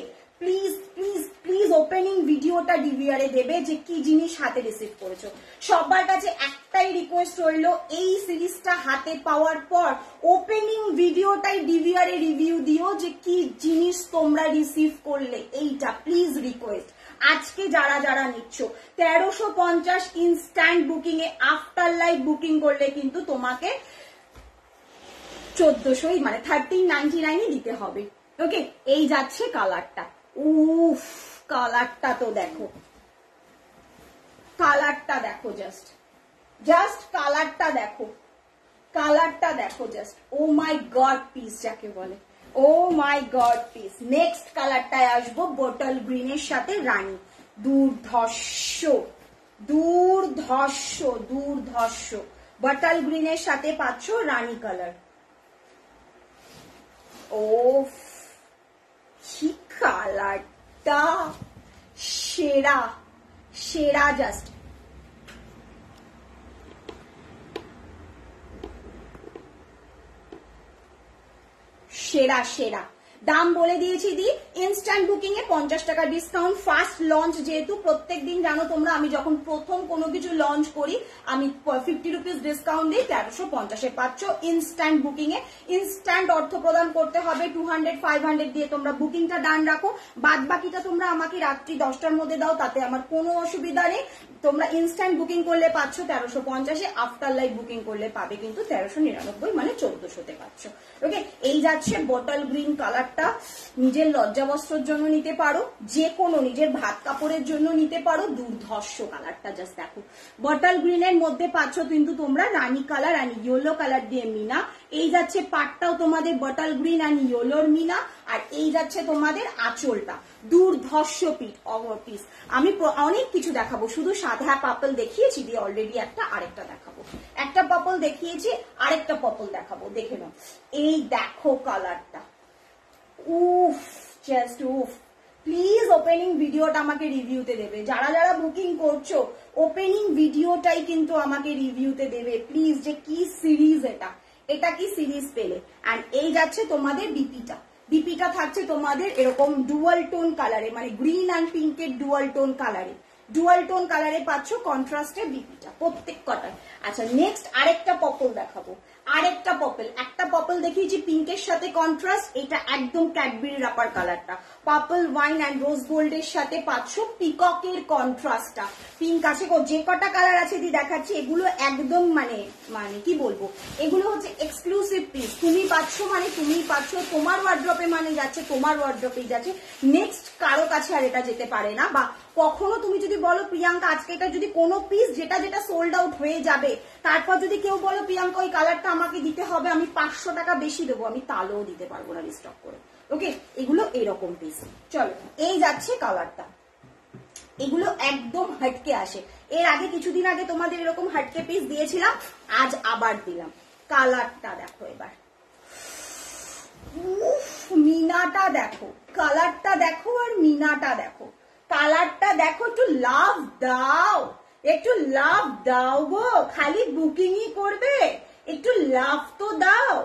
প্লিজ প্লিজ প্লিজ ওপেনিং ভিডিওটা ডিভিআরে দেবে যে কি জিনিস হাতে রিসিভ করেছো। সবার কাছে একটাই রিকোয়েস্ট রইলো, এই সিরিজটা হাতে পাওয়ার পর ওপেনিং ভিডিওটাই ডিভিআরে রিভিউ দিও যে কি জিনিস তোমরা রিসিভ করলে, এইটা প্লিজ রিকোয়েস্ট। আজকে যারা যারা নিচ্ছ 1350 ইনস্ট্যান্ট বুকিং এ, আফটার লাইভ বুকিং করলে কিন্তু তোমাকে 1400, মানে 1399 দিতে হবে, ওকে। এই যাচ্ছে কালারটা, উফ, কালারটা তো দেখো, কালারটা দেখো, জাস্ট কালারটা দেখো, কালারটা দেখো, জাস্ট ও মাই গড পিস যাকে বলে, ও মাই গড পিস। নেক্সট কালারটায় আসবো বটল গ্রিনের সাথে রানী, দুর্ধর্ষ দুর্ধর্ষ দুর্ধর্ষ, বটল গ্রিনের সাথে পাচ্ছ রানী কালার। ও কি কালারটা, সেরা সেরা, জাস্ট সেরা সেরা। দাম বলে দিয়েছি দি, ইনস্ট্যান্ট বুকিং এ 50 টাকা ডিসকাউন্ট, ফার্স্ট লঞ্চ যেহেতু, প্রত্যেকদিন জানো তোমরা আমি যখন প্রথম কোনো কিছু লঞ্চ করি আমি 50 রুপিস ডিসকাউন্ট দিই, 1350 এ পাচ্ছ ইনস্ট্যান্ট বুকিং এ। ইনস্ট্যান্ট অর্থ প্রদান করতে হবে, 200 500 দিয়ে তোমরা বুকিংটা ডান রাখো, বাদ বাকিটা তোমরা আমাকে রাত্রি 10টার মধ্যে দাও, তাতে আমার কোনো অসুবিধা নেই। তোমরা ইনস্ট্যান্ট বুকিং করলে পাচ্ছ 1350 এ, আফটার লাইভ বুকিং করলে পাবে কিন্তু 1399, মানে 1400 তে পাচ্ছ, ওকে। এই যাচ্ছে বটল গ্রিন কালার, কালারটা নিজের লজ্জা বস্ত্রের জন্য নিতে পারো, যে কোনো নিজের ভাত কাপড়ের জন্য নিতে পারো। দুর্ধর্ষ কালারটা, জাস্ট দেখো। বটল গ্রিনের মধ্যে পাচ্ছ কিন্তু তোমরা রানী কালার আর ইয়েলো কালার দিয়ে মিনা। এই যাচ্ছে পাটটাও তোমাদের বটল গ্রিন আর ইয়েলোর মিনা, আর এই যাচ্ছে তোমাদের আঁচলটা। দুর্ধর্ষ পিস। আমি অনেক কিছু দেখাবো, শুধু সাদা পার্পল দেখিয়েছি দিয়ে অলরেডি আরেকটা দেখাবো। একটা পার্পল দেখিয়েছি, আরেকটা পার্পল দেখাবো, দেখে নাও। এই দেখো কালারটা, উফ, জাস্ট উফ। প্লিজ ওপেনিং ভিডিওটা আমাকে রিভিউতে দেবে, যারা যারা বুকিং করছো ওপেনিং ভিডিওটাই কিন্তু আমাকে রিভিউতে দেবে প্লিজ, যে কি সিরিজ এটা কি সিরিজ পেলে। অ্যান্ড এই যাচ্ছে তোমাদের বিপিটা থাকছে তোমাদের এরকম ডুয়াল টোন কালারে, মানে গ্রিন অ্যান্ড পিঙ্কের ডুয়াল টোন কালারে পাচ্ছ কন্ট্রাস্টে বিপিটা প্রত্যেক কটায়। আচ্ছা, নেক্সট আরেকটা পার্পল দেখাবো। একটা পার্পল দেখিয়েছি পিঙ্কের সাথে কন্ট্রাস্ট, এটা একদম ক্যাডবেরি রাপার কালারটা। পার্পল ওয়াইন অ্যান্ড রোজ গোল্ডের সাথে পাচ্ছ পিককের কন্ট্রাস্টটা। পিঙ্ক আছে, যে কটা কালার আছে দেখাচ্ছি, এগুলো একদম মানে কি বলবো, এগুলো হচ্ছে এক্সক্লুসিভ পিস। তুমি পাচ্ছ তোমার ওয়ার্ড্রপে, মানে যাচ্ছে তোমার ওয়ার্ড্রপেই যাচ্ছে, নেক্সট কারো কাছে আর এটা যেতে পারে না। বা কখনো তুমি যদি বলো প্রিয়াঙ্কা আজকে এটা যদি কোনো পিস যেটা সোল্ড আউট হয়ে যাবে, তারপর যদি কেউ বলো প্রিয়াঙ্কা ওই কালারটা আমাকে দিতে হবে, আমি 500 টাকা বেশি দেবো, আমি তাহলেও দিতে পারবো না রিস্টক করে। ওকে, এগুলো এরকম পিস। চলো, এই যাচ্ছে কালারটা, এগুলো একদম হাটকে আসে। এর আগে কিছুদিন আগে তোমাদের এরকম হাটকে পিস দিয়েছিলাম, আজ আবার দিলাম। কালারটা দেখো এবার, মিনাটা দেখো, কালারটা দেখো আর মিনাটা দেখো। কালারটা দেখো, একটু লাভ দাও গো, খালি বুকিংই করবে, একটু লাভ তো দাও,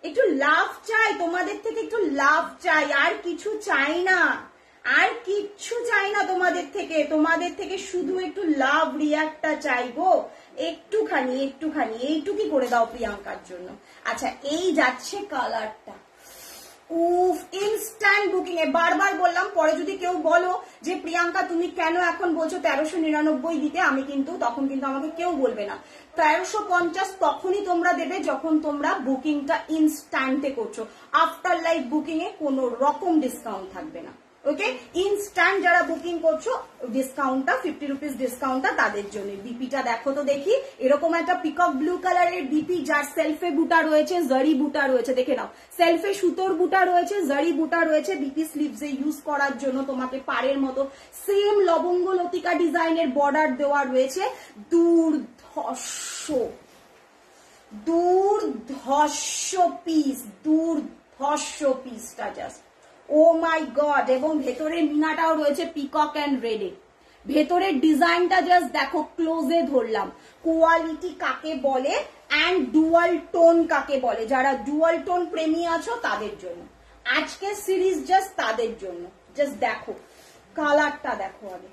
একটু লাভ চাই তোমাদের থেকে, একটু লাভ চাই, আর কিছু চাই না, আর কিচ্ছু চাই না তোমাদের থেকে শুধু একটু লাভ রিয়াক্টটা চাই গো, একটুখানি এইটুকুই করে দাও প্রিয়াঙ্কার জন্য। আচ্ছা, এই যাচ্ছে কালারটা, উফ, ইনস্ট্যান্ট বুকিং এ। বারবার বললাম, পরে যদি কেউ বলো যে প্রিয়াঙ্কা তুমি কেন এখন বলছো 1399 দিতে, আমি কিন্তু তখন কিন্তু আমাকে কেউ বলবে না। 1350 তখনই তোমরা দেবে যখন তোমরা বুকিংটা ইনস্ট্যান্টে করছো। আফটার লাইভ বুকিং এ কোনো রকম ডিসকাউন্ট থাকবে না। ওকে, ইনস্ট্যান্ট যারা বুকিং করছো ডিসকাউন্টটা 50 রুপিস ডিসকাউন্টটা তাদের জন্য। বিপিটা দেখো তো দেখি, এরকম একটা পিকক ব্লু কালারের বিপি, যার সেলফে বুটা রয়েছে, জরি বুটা রয়েছে, দেখে নাও, সেলফে সুতোর বুটা রয়েছে, জরি বুটা রয়েছে, বিপি স্লিভসে ইউজ করার জন্য তোমাকে পাড়ের মতো সেম লবঙ্গ লতিকা ডিজাইনের বর্ডার দেওয়া রয়েছে। দুর্ধর্ষ পিসটা জাস্ট, ও মাই গড। এবং ভেতরের মিনাটাও রয়েছে পিকক অ্যান্ড রেডে। ভেতরের ডিজাইনটা জাস্ট দেখো, ক্লোজে ধরলাম। কোয়ালিটি কাকে বলে অ্যান্ড ডুয়াল টোন কাকে বলে, যারা ডুয়াল টোন প্রেমী আছো তাদের জন্য আজকের সিরিজ, জাস্ট তাদের জন্য। জাস্ট দেখো কালারটা, দেখো আগে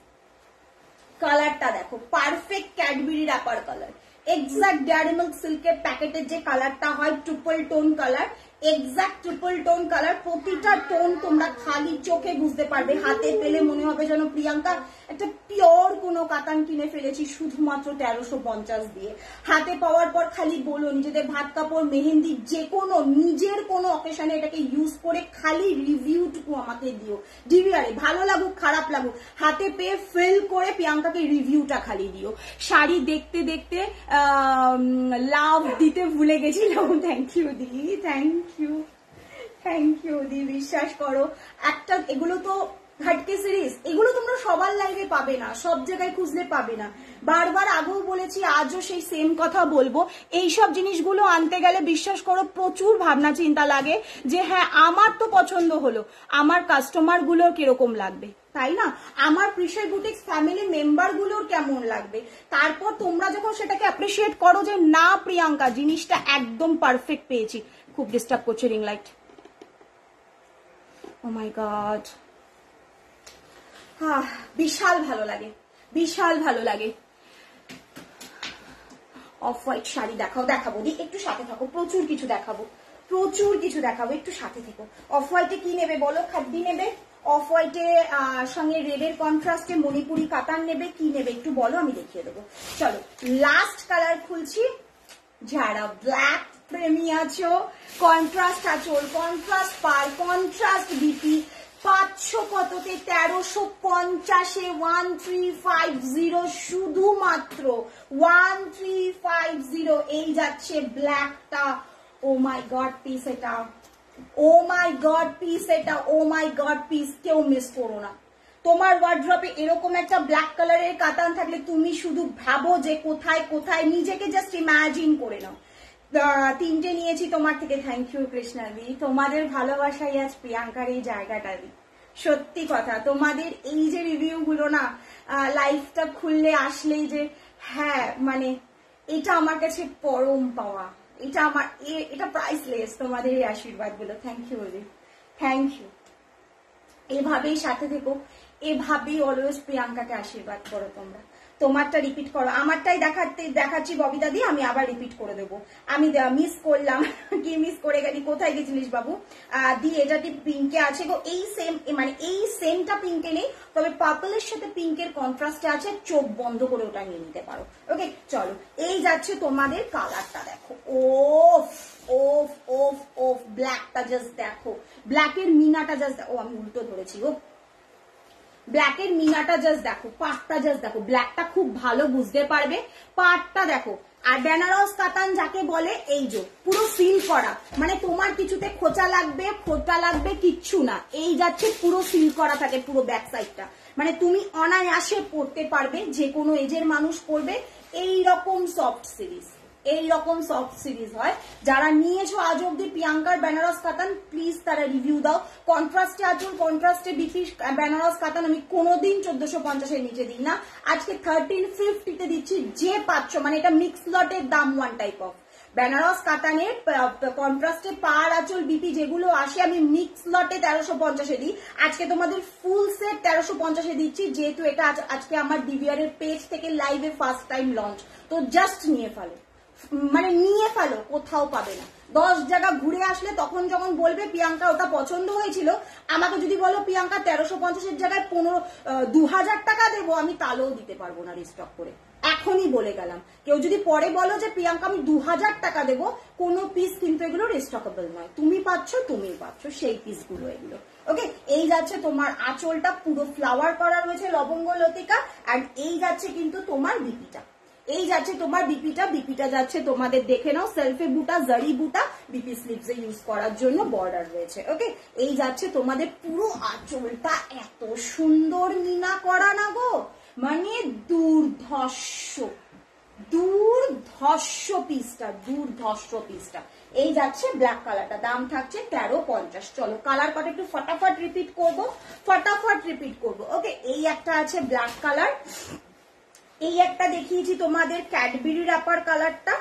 কালারটা দেখো, perfect Cadbury wrapper colour, exact Dairy Milk সিল্কের প্যাকেটের যে কালারটা হয় triple tone colour, exact triple tone colour. প্রতিটা টোন তোমরা খালি চোখে বুঝতে পারবে, হাতে পেলে মনে হবে যেন প্রিয়াঙ্কা একটা পিওর কোনো কাতান কিনে ফেলেছি শুধুমাত্র 1350 দিয়ে। হাতে পাওয়ার পর খালি বলো, নিজেদের ভাত কাপড়, মেহেন্দি, যে কোনো নিজের কোনো অকেশনে এটাকে ইউজ করে খালি রিভিউটুকু আমাকে দিও। ডিভিআরে ভালো লাগুক খারাপ লাগুক, হাতে পেয়ে ফিল করে প্রিয়াঙ্কাকে রিভিউটা খালি দিও। শাড়ি দেখতে দেখতে লাভ দিতে ভুলে গেছিলাম। থ্যাংক ইউ দি, থ্যাংক ইউ দি, বিশ্বাস করো। একটা এগুলো তো হাটকে সিরিজ, এগুলো তোমরা সবার লাইভে পাবে না, সব জায়গায় খুঁজলে পাবে না। বারবার আগেও বলেছি, আজও সেই সেম কথা বলবো। এইসব জিনিসগুলো আনতে গেলে বিশ্বাস করো প্রচুর ভাবনা চিন্তা লাগে, যে হ্যাঁ আমার তো পছন্দ হলো, আমার কাস্টমার গুলোর কিরকম লাগবে, তাই না, আমার প্রিশাই বুটিক্স ফ্যামিলি মেম্বার গুলোর কেমন লাগবে। তারপর তোমরা যখন সেটাকে অ্যাপ্রিসিয়েট করো যে না প্রিয়াঙ্কা জিনিসটা একদম পারফেক্ট পেয়েছি। খুব ডিস্টার্ব করছে রিং লাইট, ও মাই গড। বিশাল ভালো লাগে, বিশাল ভালো লাগে। অফ হোয়াইট শাড়ি দেখাবো দি, একটু সাথে থাকো, প্রচুর কিছু দেখাবো, একটু সাথে থেকো। অফ হোয়াইটে কি নেবে বলো, খাদ্দি নেবে, অফ হোয়াইটে সঙ্গে রেডের কন্ট্রাস্টে মণিপুরি কাতান নেবে, কি নেবে একটু বলো, আমি দেখিয়ে দেবো। চলো লাস্ট কালার খুলছি, যারা ব্ল্যাক প্রেমী আছো, কন্ট্রাস্ট আঁচল, কন্ট্রাস্ট পার, কন্ট্রাস্ট বিপি, 500 কততে 1350 1350 শুধুমাত্র 1350। এই যাচ্ছে ব্ল্যাকটা, ও মাই গড পিস এটা, ও মাই গড পিস এটা, ও মাই গড পিস, কেউ মিস করো না। তোমার ওয়ার্ড্রপে এরকম একটা ব্ল্যাক কালারের কাতান থাকলে তুমি শুধু ভাবো যে কোথায় কোথায়, নিজেকে জাস্ট ইমাজিন করে নাও। 3টে নিয়েছি তোমার থেকে, থ্যাংক ইউ কৃষ্ণাদি, তোমাদের ভালোবাসাই আজ প্রিয়াঙ্কার এই জায়গাটা দিই। সত্যি কথা, তোমাদের এই যে রিভিউ গুলো না, লাইফটা খুললে আসলেই যে হ্যাঁ মানে এটা আমার কাছে পরম পাওয়া, এটা আমার এটা প্রাইসলেস, তোমাদের এই আশীর্বাদ গুলো। থ্যাংক ইউ দিদি, থ্যাংক ইউ। এভাবেই সাথে থেকো, এভাবেই অলওয়েজ প্রিয়াঙ্কাকে আশীর্বাদ করো তোমরা। তোমারটা রিপিট করো, আমারটাই দেখাচ্ছি ববিতা দি, আমি আবার রিপিট করে দেবো। আমি মিস করলাম, কি মিস করে গেলি, কোথায় গেছিলিস বাবু? দি এটা পিঙ্কে আছে গো, এই সেম মানে এই সেমটা পিঙ্কে নেই, তবে পার্পলের সাথে পিঙ্কের কন্ট্রাস্টে আছে, চোখ বন্ধ করে ওটা নিয়ে নিতে পারো। ওকে চলো, এই যাচ্ছে তোমাদের কালারটা, দেখো ওফ ওফ ওফ ওফ, ব্ল্যাকটা জাস্ট দেখো, ব্ল্যাকের মিনাটা জাস্ট, ও আমি উল্টো ধরেছি গো, ব্ল্যাকের মিনাটা জাস্ট দেখো, পাটটা জাস্ট দেখো, ব্ল্যাকটা খুব ভালো বুঝতে পারবে, পাটটা দেখো। আর বেনারস কাতান যাকে বলে, এই যে পুরো ফিল করা, মানে তোমার কিছুতে খোঁচা লাগবে খোটা লাগবে কিচ্ছু না, এই যাচ্ছে পুরো ফিল করা থাকে পুরো ব্যাক সাইডটা, মানে তুমি অনায়াসে পড়তে পারবে, যে কোনো এজের মানুষ পড়বে। এইরকম সফট সিরিজ, এইরকম সফট সিরিজ হয়। যারা নিয়েছো আজ অব্দি প্রিয়াঙ্কার বেনারস কাতান, প্লিজ তারা রিভিউ দাও। কন্ট্রাস্টে আঁচল, কন্ট্রাস্টে বিপি বেনারস কাতান আমি কোনোদিন 1450-এর নিচে দিই না, আজকে 1350-তে দিচ্ছি, যে পাচ্ছ, মানে এটা মিক্স লটের দাম, ওয়ান টাইপ অফ বেনারস কাতানের কন্ট্রাস্টে পার আঁচল বিপি যেগুলো আসে, আমি মিক্স লটে 1350-এ দিই, আজকে তোমাদের ফুল সেট 1350-এ দিচ্ছি, যেহেতু এটা আজকে আমার ডিভিআর এর পেজ থেকে লাইভে ফার্স্ট টাইম লঞ্চ, তো জাস্ট নিয়ে ফেলো, মানে নিয়ে ফেলো, কোথাও পাবে না। 10 জায়গা ঘুরে আসলে তখন যখন বলবে প্রিয়াঙ্কা ওটা পছন্দ হয়েছিল, আমাকে যদি বলো প্রিয়াঙ্কা 1350-এর জায়গায় 2000 টাকা দেবো, আমি তাহলেও দিতে পারবো না রিস্টক করে, এখনই বলে গেলাম। কেউ যদি পরে বলো যে প্রিয়াঙ্কা আমি 2000 টাকা দেবো, কোনো পিস কিন্তু এগুলো রিস্টকেবল নয়, তুমি পাচ্ছ, তুমিই পাচ্ছ সেই পিসগুলো এগুলো। ওকে, এই যাচ্ছে তোমার আঁচলটা, পুরো ফ্লাওয়ার করা রয়েছে লবঙ্গ লতিকা, আর এই যাচ্ছে কিন্তু তোমার বিপিটা, এই যাচ্ছে তোমার বিপিটা, বিপিটা যাচ্ছে তোমাদের দেখে নাও, সেলফে বুটা, জারি বুটা, বিপি স্লিভসে ইউজ করার জন্য বর্ডার রয়েছে। ওকে, এই যাচ্ছে তোমাদের পুরো আঁচলটা, এত সুন্দর মিনা করা না গো, মানে দুর্ধর্ষ দুর্ধর্ষ পিসটা, দুর্ধর্ষ পিসটা। এই যাচ্ছে ব্ল্যাক কালারটা, দাম থাকছে 1350। চলো কালার কটা একটু ফটাফট রিপিট করবো, ফটাফট রিপিট করবো। ওকে, এই একটা আছে ব্ল্যাক কালার, এই একটা দেখিয়েছি তোমাদের ক্যাডবেরি রাপার কালারটা,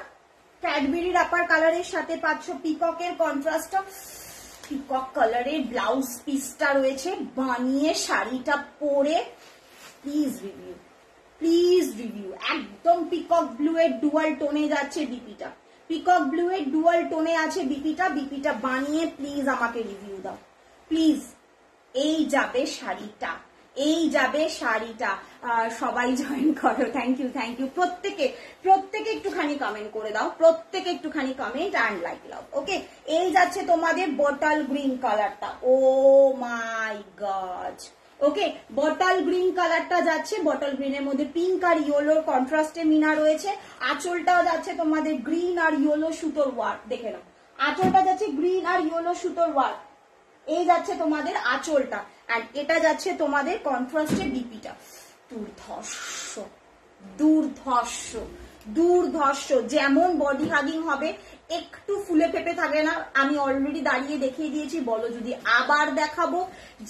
ক্যাডবেরি রাপার কালারের সাথে পাচ্ছ পিককের কন্ট্রাস্টটা, পিকক কালারের ব্লাউজ পিসটা রয়েছে, বানিয়ে শাড়িটা পরে প্লিজ রিভিউ, প্লিজ রিভিউ। একদম পিকক ব্লু এর ডুয়াল টোনে যাচ্ছে বিপিটা, পিকক ব্লু এর ডুয়াল টোনে আছে বিপিটা, বিপিটা বানিয়ে প্লিজ আমাকে রিভিউ দাও প্লিজ। এই যাবে শাড়িটা, এই যাবে শাড়িটা, সবাই জয়েন করো, থ্যাংক ইউ থ্যাংক ইউ, প্রত্যেকে প্রত্যেকে একটুখানি কমেন্ট করে দাও, প্রত্যেকে একটুখানি কমেন্ট অ্যান্ড লাইক লাভ। ওকে, এই যাচ্ছে তোমাদের বটল গ্রিন কালারটা, ও মাই গড। ওকে, বটল গ্রিন কালারটা যাচ্ছে, বটল গ্রিনের মধ্যে পিঙ্ক আর ইয়েলোর কন্ট্রাস্টে মিনা রয়েছে, আঁচলটাও যাচ্ছে তোমাদের গ্রিন আর ইয়েলো সুতোর ওয়ার্ক, দেখে নাও আঁচলটা যাচ্ছে গ্রিন আর ইয়েলো সুতোর ওয়ার্ক, এই যাচ্ছে তোমাদের আঁচলটা, আর এটা যাচ্ছে তোমাদের কন্ট্রাস্টে বিপিটা, দুর্ধর্ষ দুর্ধর্ষ দুর্ধর্ষ, যেমন বডি হাগিং হবে, একটু ফুলে ফেপে থাকে না, আমি অলরেডি দাঁড়িয়ে দেখিয়ে দিয়েছি, বলো যদি আবার দেখাবো,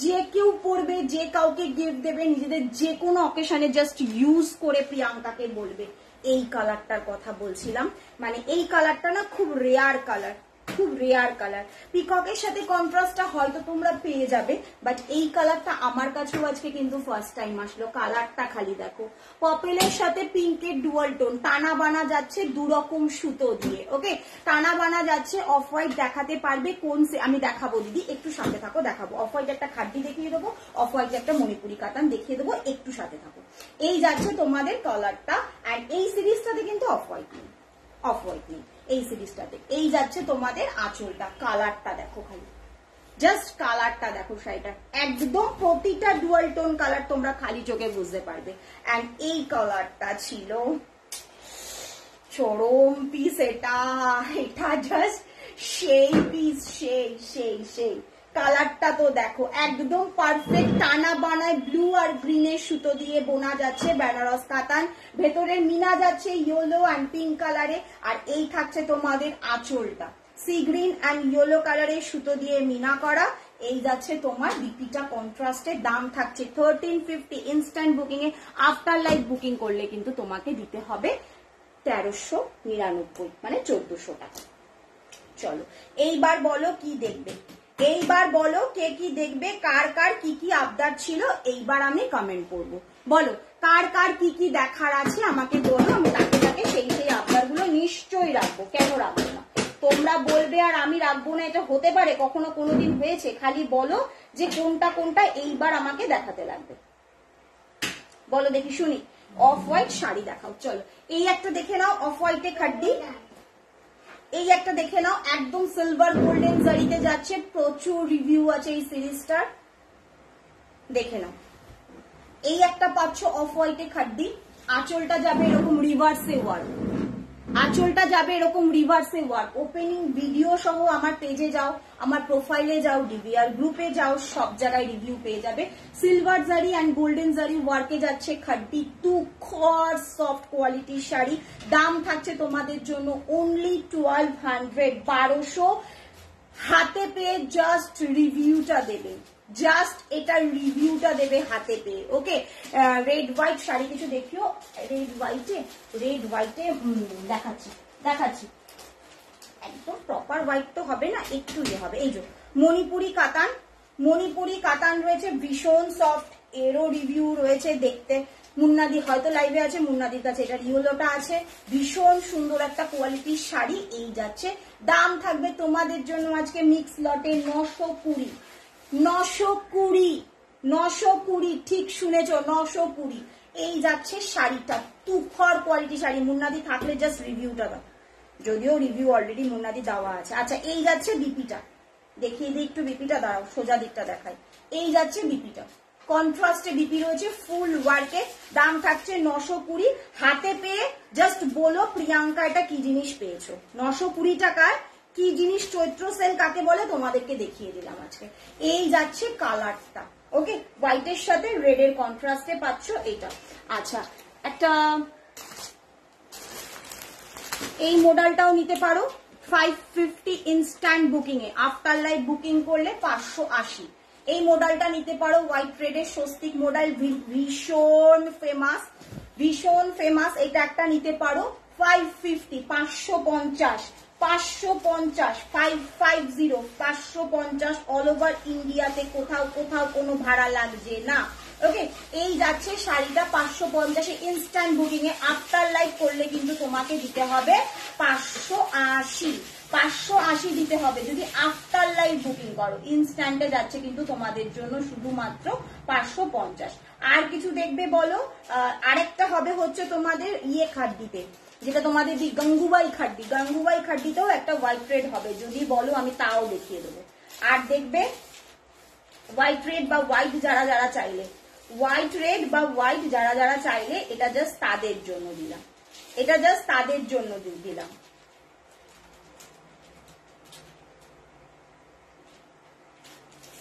যে কেউ পরবে, যে কাউকে গিফট দেবে, নিজেদের যে কোনো অকেশনে জাস্ট ইউজ করে প্রিয়াঙ্কাকে বলবে এই কালারটার কথা বলছিলাম, মানে এই কালারটা না খুব রেয়ার কালার, খুব রেয়ার কালার, পিককের সাথে কন্ট্রাস্টটা হয়তো তোমরা পেয়ে যাবে, বাট এই কালারটা আমার কাছেও আজকে কিন্তু ফার্স্ট টাইম আসলো, কালারটা খালি দেখো, পার্পেলের সাথে পিঙ্কের ডুয়াল টোন, টানা বানা যাচ্ছে দুরকম সুতো দিয়ে। ওকে, টানা বানা যাচ্ছে, অফ হোয়াইট দেখাতে পারবে কোন, আমি দেখাবো দিদি, একটু সাথে থাকো, দেখাবো, অফ হোয়াইট একটা খাড্ডি দেখিয়ে দেবো, অফ হোয়াইট একটা মণিপুরি কাতান দেখিয়ে দেবো, একটু সাথে থাকো। এই যাচ্ছে তোমাদের কালারটা, আর এই সিরিজটাতে কিন্তু অফ হোয়াইট নেই, অফ হোয়াইট নেই, এই সিরিজটাতে। এই যাচ্ছে তোমাদের আঁচলটা, কালারটা দেখো খালি, জাস্ট কালারটা দেখো শাড়িটার, একদম প্রতিটা ডুয়াল টোন কালার তোমরা খালি চোখে বুঝতে পারবে। এন্ড এই কালারটা ছিল চরম পিস, এটা জাস্ট সেই পিস, সেই কালারটা তো দেখো, একদম পারফেক্ট টানা বানায় ব্লু আর গ্রিনের সুতো দিয়ে বোনা যাচ্ছে, বেনারস কাতান, ভেতরে মিনা যাচ্ছে ইয়েলো অ্যান্ড পিঙ্ক কালারে। আর এই থাকছে তোমাদের আঁচলটা, সি গ্রিন অ্যান্ড ইয়েলো কালারের সুতো দিয়ে মিনা করা। এই যাচ্ছে তোমার বিপিটা কন্ট্রাস্টের, দাম থাকছে 1350 ইনস্ট্যান্ট বুকিং এ। আফটার লাইভ বুকিং করলে কিন্তু তোমাকে দিতে হবে 1399, মানে 1400 টাকা। চলো এইবার বলো কি দেখবে, এইবার বলো কে কি দেখবে, কার কার কি কি আবদার ছিল, এইবার আমি কমেন্ট করব। বলো কার কার কি কি দেখার আছে আমাকে বলো, আমি তাকে তাকে সেই আবদার গুলো নিশ্চয়ই রাখবো, কেন রাখবো না। তোমরা বলবে আর আমি রাখবো না, এটা হতে পারে? কখনো কোনোদিন হয়েছে? খালি বলো যে কোনটা কোনটা এইবার আমাকে দেখাতে লাগবে, বলো দেখি শুনি। অফ হোয়াইট শাড়ি দেখাও, চলো এই একটা দেখে নাও, অফ হোয়াইটে খাড্ডি। এই একটা দেখে নাও, একদম সিলভার গোল্ডেন জারিতে যাচ্ছে, প্রচুর রিভিউ আছে এই সিরিজটার, দেখে নাও। এই একটা পাচ্ছ অফ হোয়াইটে খাড্ডি, আঁচলটা যাবে এরকম রিভার্সে ওয়ার্ক, আঁচলটা যাবে এরকম রিভার্সে ওয়ার্ক। ওপেনিং ভিডিও সহ আমার পেজে যাও, আমার প্রোফাইলে যাও, ডিভিআর গ্রুপে যাও, সব জায়গায় রিভিউ পেয়ে যাবে। সিলভার জারি অ্যান্ড গোল্ডেন জারি ওয়ার্কে যাচ্ছে খাড্ডি, তুখর সফট কোয়ালিটির শাড়ি। দাম থাকছে তোমাদের জন্য অনলি 1200, 1200। হাতে পেয়ে জাস্ট রিভিউটা দেবে, জাস্ট এটার রিভিউটা দেবে হাতে পেয়ে। ওকে, রেড হোয়াইট শাড়ি কিছু দেখিও, রেড হোয়াইটে দেখাচ্ছি একদম প্রপার হোয়াইট তো হবে না, একটু ইয়ে হবে। এই যে মণিপুরি কাতান রয়েছে, ভীষণ সফট, এরও রিভিউ রয়েছে দেখতে। মুন্নাদি হয়তো লাইভে আছে, মুন্নাদির কাছে এটা রিওলোটা আছে, ভীষণ সুন্দর একটা কোয়ালিটির শাড়ি। এই যাচ্ছে, দাম থাকবে তোমাদের জন্য আজকে মিক্স লটে 920, ঠিক শুনেছো, 920। এই যাচ্ছে শাড়িটা, তুখর কোয়ালিটি শাড়ি। মুন্নাদি থাকলে জাস্ট রিভিউটা দাও, যদিও রিভিউ অলরেডি মুন্নাদি দেওয়া আছে। আচ্ছা এই যাচ্ছে বিপিটা, দেখিয়ে দিই একটু বিপিটা, দাঁড়াও সোজা দিকটা দেখাই। এই যাচ্ছে বিপিটা, কন্ট্রাস্টে বিপি রয়েছে, ফুল ওয়ার্কে, দাম থাকছে 920। হাতে পেয়ে জাস্ট বলো প্রিয়াঙ্কা এটা কি জিনিস পেয়েছো। 920 টাকায় কি জিনিস, চৈত্র সেল কাকে বলে তোমাদেরকে দেখিয়ে দিলাম আজকে। এই যাচ্ছে কালারটা, ওকে, হোয়াইটের সাথে রেডের কন্ট্রাস্টে পাচ্ছ এটা। আচ্ছা একটা এই মডেলটাও নিতে পারো 550 ইনস্ট্যান্ট বুকিং এ, আফটার লাইভ বুকিং করলে 580। এই মডেলটা নিতে পারো, হোয়াইট রেডের স্বস্তিক মডেল, ভীষণ ফেমাস। এটা একটা নিতে পারো 550, 550, 550 অল ওভার ইন্ডিয়াতে, কোথাও কোনো ভাড়া লাগছে না। ওকে, এই যাচ্ছে শাড়িটা 550 ইনস্ট্যান্ট বুকিং এ। আফটার লাইভ করলে কিন্তু তোমাকে দিতে হবে 580 দিতে হবে যদি আফটার লাইভ বুকিং করো। ইনস্ট্যান্টে যাচ্ছে কিন্তু তোমাদের জন্য শুধুমাত্র 550। আর কিছু দেখবে বলো? আরেকটা হবে হচ্ছে তোমাদের ইয়ে খাড্ডিতে, যেটা তোমাদের গঙ্গুবাই খাড্ডিতেও একটা হোয়াইট রেড হবে, যদি বলো আমি তাও দেখিয়ে দেবো। আর দেখবে হোয়াইট রেড বা হোয়াইট যারা চাইলে, এটা জাস্ট তাদের জন্য দিলাম,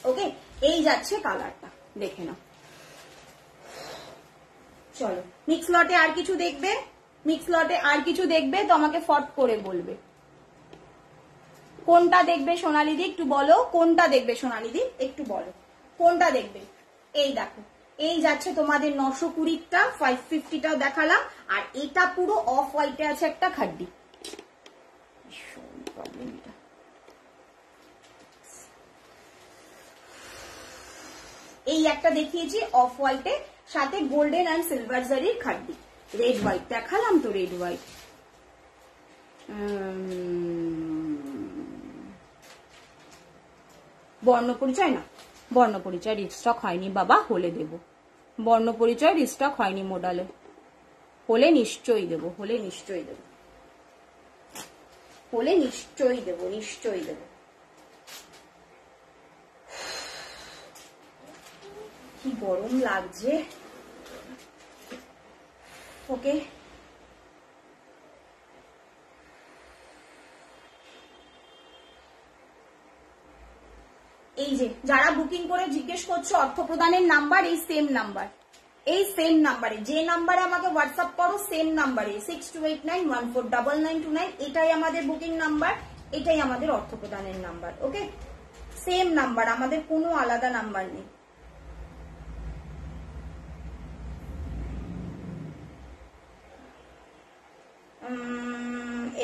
ওকে। এই যাচ্ছে কালারটা, দেখে নাও। চলো মিক্স লটে আর কিছু দেখবে তো আমাকে ফট করে বলবে কোনটা দেখবে সোনালিদি, একটু বলো কোনটা দেখবে সোনালিদি, একটু বলো কোনটা দেখবে। এই দেখো, এই যাচ্ছে তোমাদের 920টা, 550টাও দেখালাম। আর এটা পুরো অফ হোয়াইটে আছে একটা খাড্ডি, এই একটা দেখিয়েছি অফ হোয়াইটে, সাথে গোল্ডেন অ্যান্ড সিলভার জারির খাড্ডি। রেড হোয়াইট দেখালাম তো, রেড হোয়াইট। বর্ণপরিচয় না, বর্ণপরিচয় রিস্টক হয়নি বাবা, হলে দেব। বর্ণপরিচয় রিস্টক হয়নি মডেলে, হলে নিশ্চয়ই দেব। হলে নিশ্চয়ই দেবো, নিশ্চয়ই দেবো। কি গরম লাগছে। ওকে, এই যে যারা বুকিং করে জিজ্ঞেস করছো অর্থপ্রদানের নাম্বার, এই সেম নাম্বার, এই সেম নাম্বারে, যে নাম্বারে আমাকে হোয়াটসঅ্যাপ করো সেম নাম্বারে 6289149929, এটাই আমাদের বুকিং নাম্বার, এটাই আমাদের অর্থপ্রদানের নাম্বার। ওকে, সেম নাম্বার, আমাদের কোনো আলাদা নাম্বার নেই।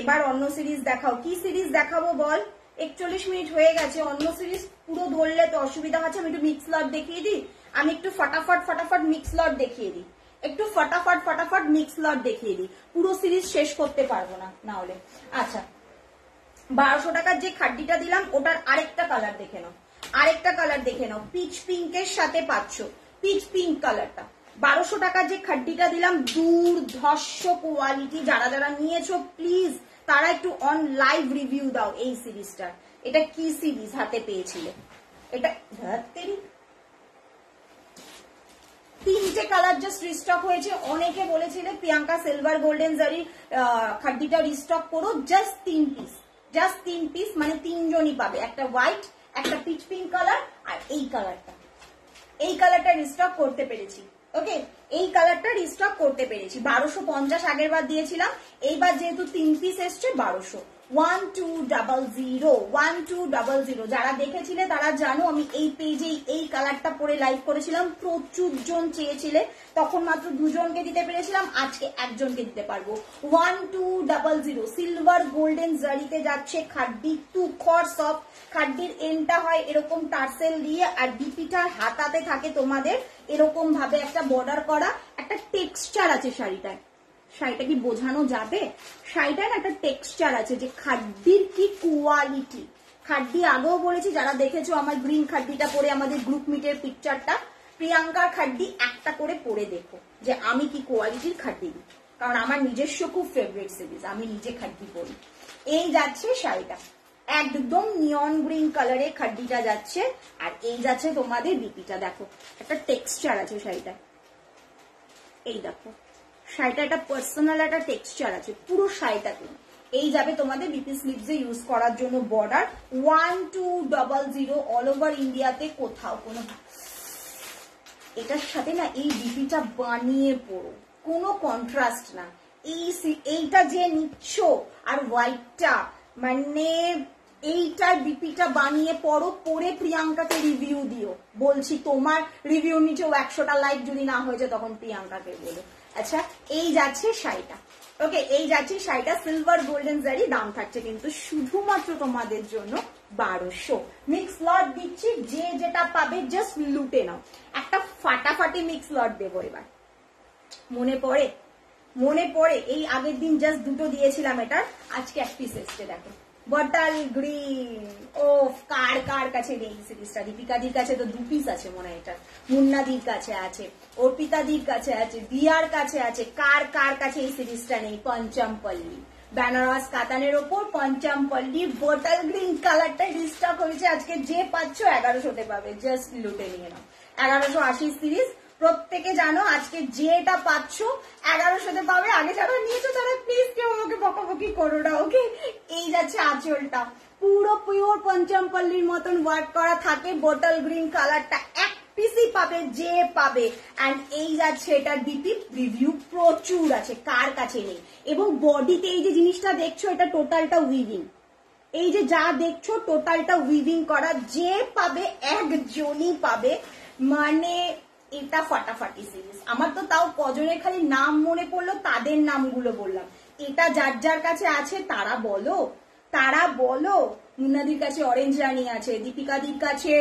এবার অন্য সিরিজ দেখাও। কি সিরিজ দেখাবো বল? 41 মিনিট হয়ে গেছে, অন্য সিরিজ পুরো ধরলে তো অসুবিধা হচ্ছে। আমি একটু মিক্স লট দেখিয়ে দিই, আমি একটু ফটাফট মিক্স লট দেখিয়ে দিই, একটু ফটাফট মিক্স লট দেখিয়ে দিই, পুরো সিরিজ শেষ করতে পারবো না না হলে। আচ্ছা, 1200 টাকার যে খাড্ডিটা দিলাম ওটার আরেকটা কালার দেখে নাও, আরেকটা কালার দেখে নাও, পিচ পিঙ্কের সাথে পাচ্ছ, পিচ পিঙ্ক কালারটা। 1200 টাকার যে খাড্ডিটা দিলাম, দুর্ধর্ষ কোয়ালিটি। যারা যারা নিয়েছো প্লিজ তারা একটু অন লাইভ রিভিউ দাও এই সিরিজটার। এটা কি সিরিজ হাতে পেয়েছিলে? এটা তিনটে কালার জাস্ট রিস্টক হয়েছে। অনেকে বলেছিলে প্রিয়াঙ্কা সিলভার গোল্ডেন জারি খাড্ডিটা রিস্টক করো, জাস্ট 3 পিস, জাস্ট 3 পিস, মানে 3 জনই পাবে। একটা হোয়াইট, একটা পিচ পিঙ্ক কালার, আর এই কালারটা, এই কালারটা রিস্টক করতে পেরেছি। ওকে, এই কালারটা রিস্টক করতে পেরেছি। 1250 আগের বার দিয়েছিলাম, এইবার যেহেতু 3 পিস এসছে 1200। 1200 যারা দেখেছিলে তারা জানো আমি এই পেজে এই কালারটা পরে লাইভ করেছিলাম, প্রচুর জন চেয়েছিলে, তখন মাত্র 2 জনকে দিতে পেরেছিলাম, আজকে 1 জনকে দিতে পারবো। 1200 সিলভার গোল্ডেন জারিতে যাচ্ছে খাড্ডি, তুখর সফট। খাড্ডির এন্ডটা হয় এরকম টার্সেল দিয়ে, আর বিপিটার হাতাতে থাকে তোমাদের এরকম ভাবে একটা বর্ডার করা, একটা টেক্সচার আছে শাড়িটায়। শাড়িটা কি বোঝানো যাবে? শাড়িটার একটা টেক্সচার আছে, যে খাড্ডির কি কোয়ালিটি। খাড্ডি আগেও বলেছি, যারা দেখেছো আমার গ্রিন খাড্ডিটা পরে আমাদের গ্রুপ মিটের পিকচারটা, প্রিয়াঙ্কার খাড্ডি একটা করে পরে দেখো যে আমি কি কোয়ালিটির খাড্ডি দিই, কারণ আমার নিজস্ব খুব ফেভারিট সিরিজ, আমি নিজে খাড্ডি পরি। এই যাচ্ছে শাড়িটা, একদম নিয়ন গ্রিন কালারের খাড্ডিটা যাচ্ছে, আর এই যাচ্ছে তোমাদের বিপিটা। দেখো একটা টেক্সচার আছে শাড়িটা, এই দেখো শাড়িটা একটা পার্সোনাল একটা টেক্সচার আছে পুরো শাড়িটাতে। এই যাবে তোমাদের বিপি স্লিভস এ ইউজ করার জন্য বর্ডার। 1200 অল ওভার ইন্ডিয়াতে কোথাও কোনো। এটার সাথে না এই বিপিটা বানিয়ে পড়ো, কোনো কন্ট্রাস্ট না। এইটা যে নিচ্ছ আর হোয়াইটটা, মানে এইটার বিপিটা বানিয়ে পড়ো, পরে প্রিয়াঙ্কাকে রিভিউ দিও। বলছি তোমার রিভিউ নিচেও 100টা লাইক যদি না হয়েছে তখন প্রিয়াঙ্কাকে বলো। আচ্ছা, এই যাচ্ছে শাড়িটা। ওকে, এই যাচ্ছে শাড়িটা সিলভার গোল্ডেন জারি, দাম থাকছে কিন্তু শুধুমাত্র তোমাদের জন্য 1200। মিক্স লট দিচ্ছি, যে যেটা পাবে জাস্ট লুটে নাও। একটা ফাটাফাটি মিক্স লট দেবো এবার। মনে পড়ে, মনে পড়ে এই আগের দিন জাস্ট 2টো দিয়েছিলাম এটার, আজকে 1 পিস এসছে। দেখো বটল গ্রিন। ও কার কার কাছে নেই সিরিজটা? দীপিকাদির কাছে তো 2 পিস আছে মনে হয়, এটা মুন্নাদির কাছে আছে, অর্পিতাদির কাছে আছে, দিয়ার কাছে আছে, কার কার কাছে এই সিরিজটা নেই? পঞ্চমপল্লী বেনারস কাতানের ওপর পঞ্চমপল্লী বটল গ্রিন কালারটা রিস্টক হয়েছে আজকে। যে পাচ্ছ 1100তে পাবে, জাস্ট লুটে নিয়ে নাও। 1180 সিরিজ প্রত্যেকে জানো, আজকে যেটা পাচ্ছ 1100তে পাবে। আগে যারা নিয়েছো তারা প্লিজ কেউ আমাকে বকাবকি করো না। ওকে, এই যাচ্ছে আঁচলটা, পুরো পিওর পঞ্চমপল্লীর মতন ওয়ার্ক করা থাকে, বটল গ্রিন কালারটা 1 পিসই পাবে যে পাবে। অ্যান্ড এই যাচ্ছে এটার বিপি, রিভিউ প্রচুর আছে, কার কাছে নেই। এবং বডিতে এই যে জিনিসটা দেখছো, এটা টোটালটা উইভিং। এই যে যা দেখছো টোটালটা উইভিং করা, যে পাবে একজনই পাবে। মানে এটা ফাটাফাটি সিরিজ। আমার তো তাও কজনের খালি নাম মনে পড়লো, তাদের নামগুলো বললাম। এটা যার যার কাছে আছে তারা বলো, তারা বলো। মুন্নাদির কাছে অরেঞ্জ রানী আছে, দীপিকাদির কাছে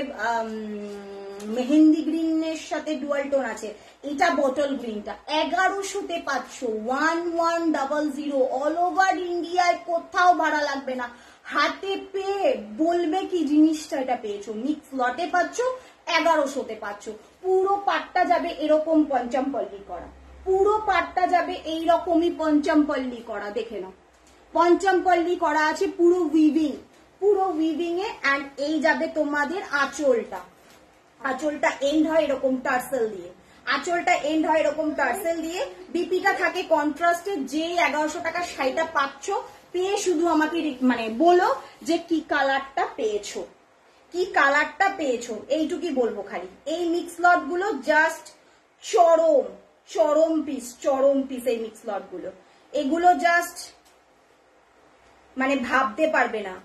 মেহেন্দি গ্রিনের সাথে ডুয়াল টোন আছে, এটা বটল গ্রিনটা 1100তে পাচ্ছ। 1100 অল ওভার ইন্ডিয়ায়, কোথাও ভাড়া লাগবে না। হাতে পেয়ে বলবে কি জিনিসটা এটা পেয়েছো। মিক্স লটে পাচ্ছ, 1100তে পাচ্ছ। পুরো পাটটা যাবে এরকম পঞ্চমপল্লী করা, পুরো পাটটা যাবে এইরকমই পঞ্চমপল্লী করা। দেখে নাও পঞ্চম পল্লী করা আছে পুরো উইভিং এ। অ্যান্ড এই যাবে তোমাদের আঁচলটা, আঁচলটা এন্ড হয় এরকম টার্সেল দিয়ে, আঁচলটা এন্ড হয় এরকম টার্সেল দিয়ে। বিপিটা থাকে কন্ট্রাস্টে। যে 1100 টাকার শাড়িটা পাচ্ছ পেয়ে শুধু আমাকে মানে বলো যে কি কালারটা পেয়েছো, কি কালারটা পেয়েছো, এইটুকুই বলবো খালি। এই মিক্স লট গুলো জাস্ট চরম পিস এই মিক্স লট গুলো, এগুলো জাস্ট মানে ভাবতে পারবে না।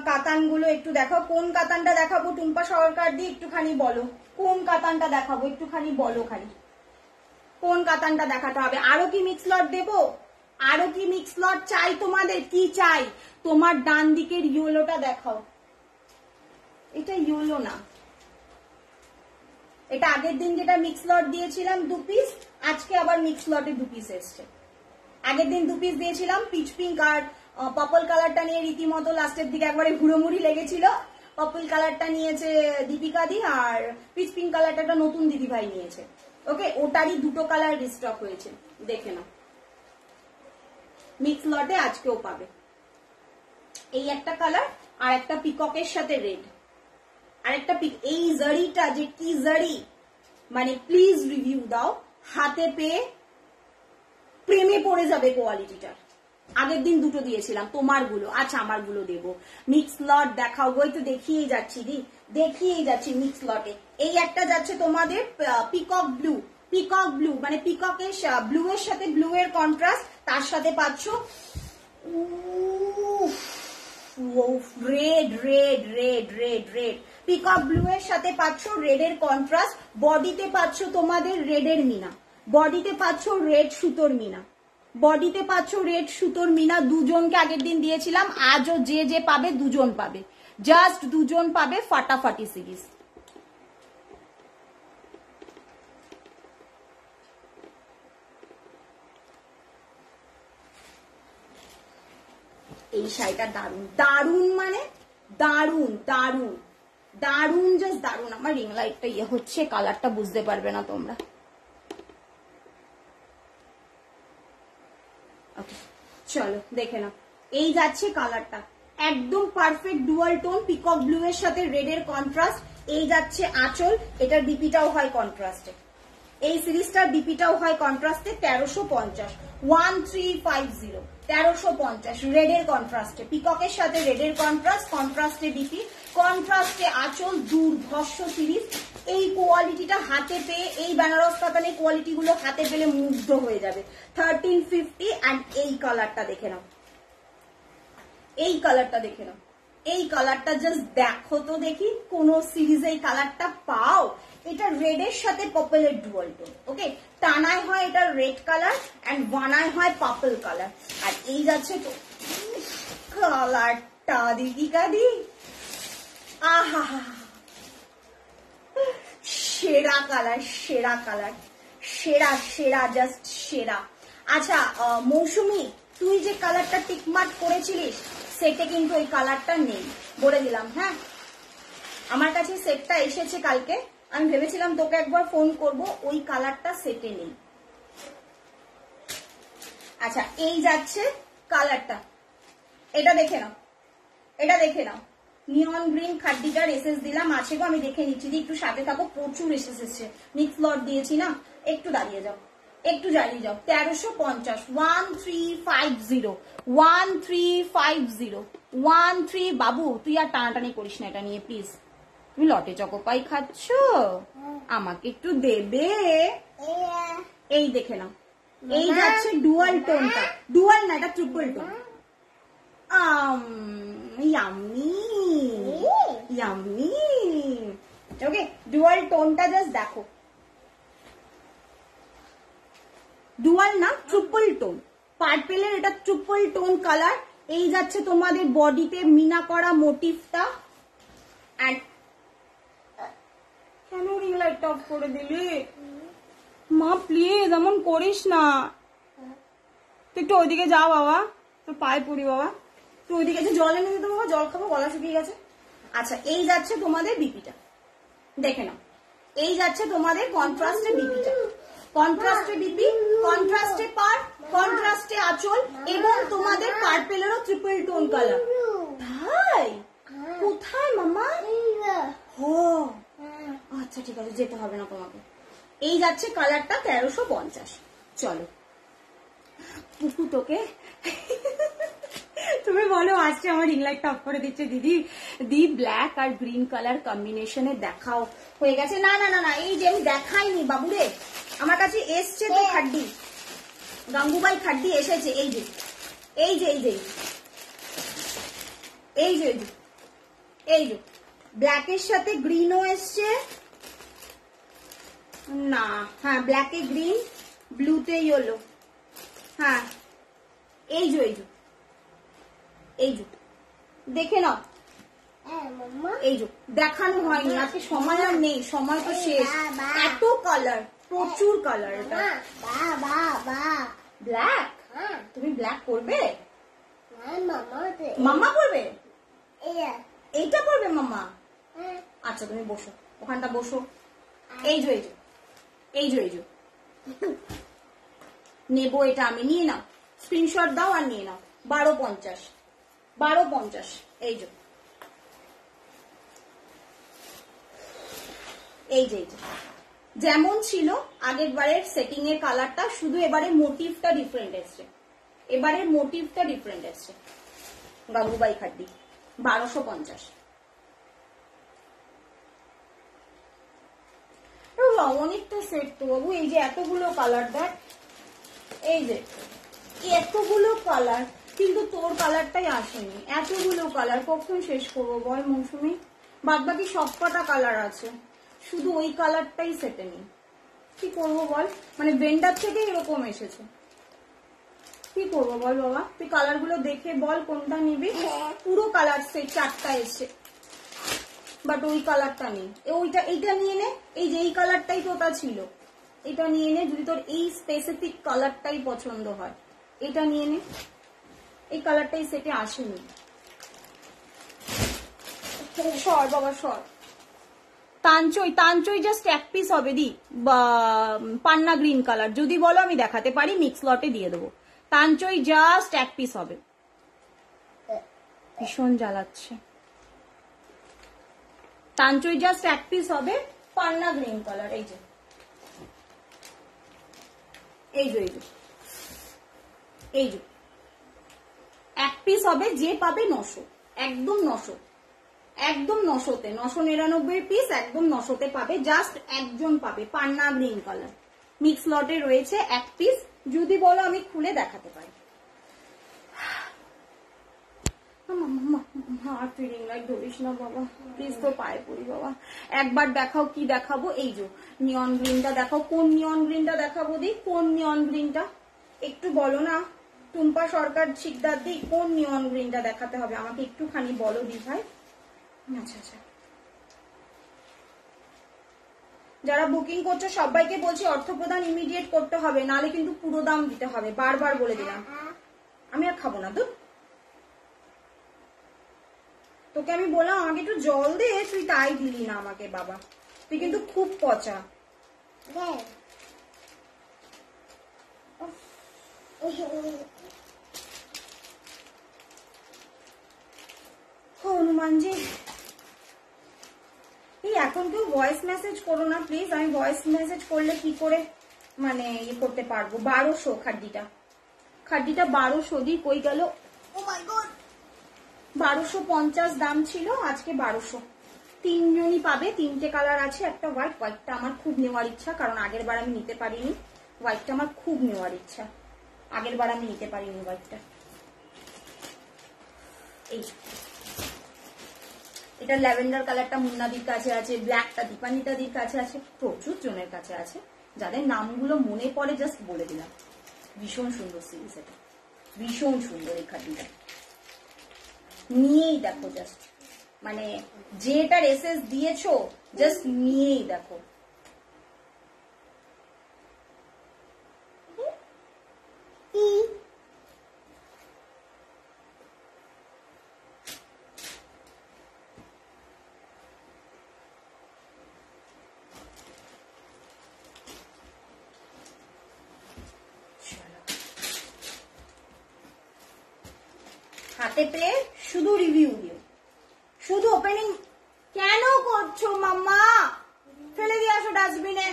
কাতানগুলো একটু দেখাও, কোন কাতানটা দেখাবো টুম্পা সরকার দিয়ে একটুখানি বলো, কোন কাতানটা দেখাবো একটুখানি বলো খালি, কোন কাতানটা দেখাতে হবে। আরো কি মিক্স লট দেবো, আরো কি মিক্স লট চাই তোমাদের, কি চাই? তোমার ডান দিকের ইয়েলোটা দেখাও, এটা ইয়েলো না, এটা আগের দিন যেটা মিক্স লট দিয়েছিলাম 2 পিস, আজকে আবার মিক্স লটে 2 পিস এসছে। আগের দিন 2 পিস দিয়েছিলাম পিচ পিঙ্ক আর পার্পল কালারটা নিয়ে রীতিমতো লাস্টের দিকে একবারে হুড়োমুড়ি লেগেছিল। পার্পল কালারটা নিয়েছে দীপিকা দি আর পিচ পিঙ্ক কালারটা একটা নতুন দিদি ভাই নিয়েছে। ওকে, ওটারই 2টো কালার রিস্টক হয়েছে, দেখে নাও। মিক্স লটে আজকেও পাবে এই একটা কালার আর একটা পিককের সাথে রেড, আর একটা এই জারিটা যে কি জারি, মানে প্লিজ রিভিউ দাও, হাতে পেয়ে প্রেমে পড়ে যাবে কোয়ালিটিটার। আগের দিন 2টো দিয়েছিলাম তোমারগুলো, আচ্ছা আমারগুলো দেবো। মিক্স লট দেখাও, ওই তো দেখিয়েই যাচ্ছি দি, দেখিয়েই যাচ্ছি মিক্স লটে। এই একটা যাচ্ছে তোমাদের পিকক ব্লু মানে পিককের ব্লু এর সাথে ব্লু এর কন্ট্রাস্ট, তার সাথে পাচ্ছ রেড পিকক ব্লু এর সাথে পাচ্ছ রেড এর কন্ট্রাস্ট। বডিতে পাচ্ছ তোমাদের রেড এর মিনা, বডিতে পাচ্ছ রেড সুতোর মিনা, বডিতে পাচ্ছ রেড সুতোর মিনা। দুজনকে আগের দিন দিয়েছিলাম, আজও যে পাবে দুজন পাবে, জাস্ট দুজন পাবে। ফাটাফাটি সিরিজ। এই শাড়িটা দারুন মানে দারুন জাস্ট দারুন। আমার রিং লাইটটা হচ্ছে, কালারটা বুঝতে পারবে না তোমরা। চলো দেখে নাও, এই যাচ্ছে কালারটা একদম perfect dual tone, peacock blue এর সাথে রেড এর কন্ট্রাস্ট। এই যাচ্ছে আঁচল, এটার বিপিটাও হয় কন্ট্রাস্টে, এই সিরিজটার বিপিটাও হয় কন্ট্রাস্টে। 1350 1350 1350 রেড এর কন্ট্রাস্টে, পিককের সাথে রেড এর কন্ট্রাস্টে বিপি, কন্ট্রাস্টে আঁচল। দুর্ধর্ষ সিরিজ। এই কোয়ালিটিটা হাতে পেয়ে, এই বেনারস কাতানের কোয়ালিটি গুলো হাতে পেলে মুগ্ধ হয়ে যাবে। 1350। অ্যান্ড এই কালারটা দেখে নাও, এই কালারটা দেখে নাও, এই কালারটা জাস্ট দেখো তো দেখি, কোন সিরিজে এই কালারটা পাও? এটা রেড এর সাথে পার্পলের ডুয়াল টোন। ওকে, টানায় হয় এটা রেড কালার এন্ড বানায় হয় পার্পল কালার। আর এই যাচ্ছে তো কালারটা দীপিকা দি, আহা সেরা কালার, সেরা কালার, সেরা জাস্ট সেরা। আচ্ছা মৌসুমি, তুই যে কালারটা টিকমার্ক করেছিলিস সেটে কিন্তু ওই কালারটা নেই, বলে দিলাম। হ্যাঁ, আমার কাছে সেটটা এসেছে কালকে, আমি ভেবেছিলাম তোকে একবার ফোন করব, ওই কালারটা সেটে নেই। আচ্ছা এই যাচ্ছে কালারটা, এটা দেখে নাও, এটা দেখে নাও। নিয়ন গ্রিন খাড্ডিটার এসএস দিলাম, আছে গো আমি দেখে নিচ্ছি, একটু সাথে থাকো, প্রচুর এসএস এসছে, মিক্স লট দিয়েছি না। একটু দাঁড়িয়ে যাও, একটু জ্বালিয়ে যাও। 1350 1350 1350 বাবু তুই আর টানাটানি করিস না এটা নিয়ে প্লিজ। তুমি লটে চকোপাই খাচ্ছ, আমাকে একটু দেবে। এই দেখে নাও, এই যাচ্ছে ডুয়াল টোনটা, ডুয়াল না এটা triple tone. Yummy yummy. Okay, dual টোনটা জাস্ট দেখো, ডুয়াল না ট্রিপল টোন, পার্পেলের এটা ট্রিপল টোন কালার। এই যাচ্ছে তোমাদের বডিতে মিনা করা মোটিভটা। এন্ড কেন রিং লাইট অফ করে দিলি মা? প্লিজ এমন করিস না, তুই একটু ওইদিকে যা বাবা, তোর পায়ে পড়ি বাবা, তুই ওইদিকে জল এনে দিতে বাবা, জল খাবো, গলা শুকিয়ে গেছে। আচ্ছা এই যাচ্ছে তোমাদের বিপিটা, দেখে নাও, এই যাচ্ছে তোমাদের কন্ট্রাস্টে বিপিটা, কন্ট্রাস্টে বিপি, কন্ট্রাস্টে পার, কন্ট্রাস্টে আঁচল এবং তোমাদের পার্পেলেরও ট্রিপল টোন কালার। ভাই কোথায় মামা? ও আচ্ছা ঠিক আছে, যেতে হবে না তোমাকে। এই যাচ্ছে কালারটা 1350। চলো পুকু তোকে তুমি বলো আজকে আমার রিং লাইটটা অফ করে দিচ্ছে দিদি, দি ব্ল্যাক আর গ্রিন কালার কম্বিনেশনে দেখাও। হয়ে গেছে? না না না না, এই যে আমি দেখাইনি বাবুরে, আমার কাছে এসছে তো খাড্ডি, গাঙ্গুবাই খাড্ডি এসেছে। এই যে এই যে এই যে এই যে এই যে ব্ল্যাকের সাথে গ্রিনও এসছে না, হ্যাঁ ব্ল্যাকে গ্রিন, ব্লুতে ইয়েলো, হ্যাঁ এই যে এই যে এই যে দেখে নাও। এই যে দেখানো হয়নি আজকে, সময় আর নেই, সময় তো শেষ। এত কালার, প্রচুর কালার। এটা ব্ল্যাক, তুমি ব্ল্যাক করবে? মাম্মা করবে? এইটা করবে মাম্মা? আচ্ছা তুমি বসো, ওখানটা বসো। এই যে এই যে এই যে এই যে নেবো এটা আমি, নিয়ে নাও, স্ক্রিনশট দাও আর নিয়ে নাও। 1250, 1250। এই যে এই যে যেমন ছিল আগের বারের সেটিং এর কালারটা, শুধু এবারে মোটিভটা ডিফারেন্ট এসছে, এবারে মোটিভটা ডিফারেন্ট এসছে। গাঙ্গুবাই খাড্ডি 1250। অনেকটা সেট তো বাবু। এই যে এতগুলো কালার দেখ, এই যে এতগুলো কালার, কিন্তু তোর কালারটাই আসেনি। এতগুলো কালার কখন শেষ করবো বল মৌসুমি? বাদ বাকি সবকটা কালার আছে, শুধু ওই কালারটাই সেটে নেই। কি করবো বল? মানে ভেন্ডার থেকে এরকম এসেছে, কি করবো বল বাবা? তুই কালার গুলো দেখে বল কোনটা নিবি। পুরো কালার সেট 4টা এসছে, বাট ওই কালারটা নেই। ওইটা, এইটা নিয়ে নে, এই যে এই কালারটাই তো ওটা ছিল, এটা নিয়ে নে যদি তোর এই স্পেসিফিক কালারটাই পছন্দ হয়, এটা নিয়ে নে। এই কালারটাই সেটে আসেনি। সর বাবা সর। তানচই, তানচই জাস্ট এক পিস হবে দি, পান্না গ্রিন কালার। যদি বলো আমি দেখাতে পারি, মিক্স লটে দিয়ে দেবো। তানচই জাস্ট এক পিস হবে। ভীষণ জ্বালাচ্ছে। তানচই জাস্ট এক পিস হবে, পান্না গ্রিন কালার। এই যে এই যে এই যে এই যে এক পিস হবে, যে পাবে 900, একদম 900, একদম 900-তে, 999 পিস একদম 900-তে পাবে। জাস্ট একজন পাবে, পান্না গ্রিন কালার। মিক্স লটে রয়েছে এক পিস। যদি বলো আমি খুলে দেখাতে পারি। আর তুই রিং লাইট ধরিস না বাবা প্লিজ, তো পায়ে পড়ি বাবা। একবার দেখাও, কি দেখাবো? এই যে নিয়ন গ্রিনটা দেখাও। কোন নিয়ন গ্রিনটা দেখাবো দি? কোন নিয়ন গ্রিনটা একটু বলো না টুম্পা সরকার শিকদার দি, কোন নিয়ন গ্রিনটা দেখাতে হবে আমাকে একটুখানি বলো দি ভাই। আচ্ছা আচ্ছা, যারা বুকিং করছো সবাইকে বলছি অর্থপ্রদান ইমিডিয়েট করতে হবে, নালে কিন্তু পুরো দাম দিতে হবে। বারবার বলে দিলাম। আমি আর খাবো না দুধ। তোকে আমি বললাম আমাকে একটু জল দে, তুই তাই দিলি না আমাকে বাবা। তুই কিন্তু খুব পচা। হনুমানজি, এই এখন কেউ ভয়েস মেসেজ করো না প্লিজ। আমি ভয়েস মেসেজ করলে কি করে মানে ইয়ে করতে পারবো? 1200 খাড্ডিটা, খাড্ডিটা 1200 দি, কই গেল? ও মাই গড, 1250 দাম ছিল, আজকে 1200। 3 জনই পাবে, 3টে কালার আছে। একটা হোয়াইট, হোয়াইটটা আমার খুব নেওয়ার ইচ্ছা, কারণ আগের বার আমি নিতে পারিনি। হোয়াইটটা আমার খুব নেওয়ার ইচ্ছা, আগের বার আমি নিতে পারিনি হোয়াইটটা। এই এটা ল্যাভেন্ডার কালারটা মুন্নাদির কাছে আছে, ব্ল্যাকটা দীপানিতাদির কাছে আছে, প্রচুর জনের কাছে আছে। যাদের নামগুলো মনে পড়ে জাস্ট বলে দিলাম। ভীষণ সুন্দর সিরিজ এটা, ভীষণ সুন্দর। এই খাটিটা নিয়েই দেখো, জাস্ট মানে যেটার এসএস দিয়েছো জাস্ট নিয়েই দেখো। হাতে পেয়ে শুধু রিভিউ দিও, শুধু ওপেনিং কেন করছো মাম্মা? ফেলে দিয়ে আসো ডাস্টবিনে।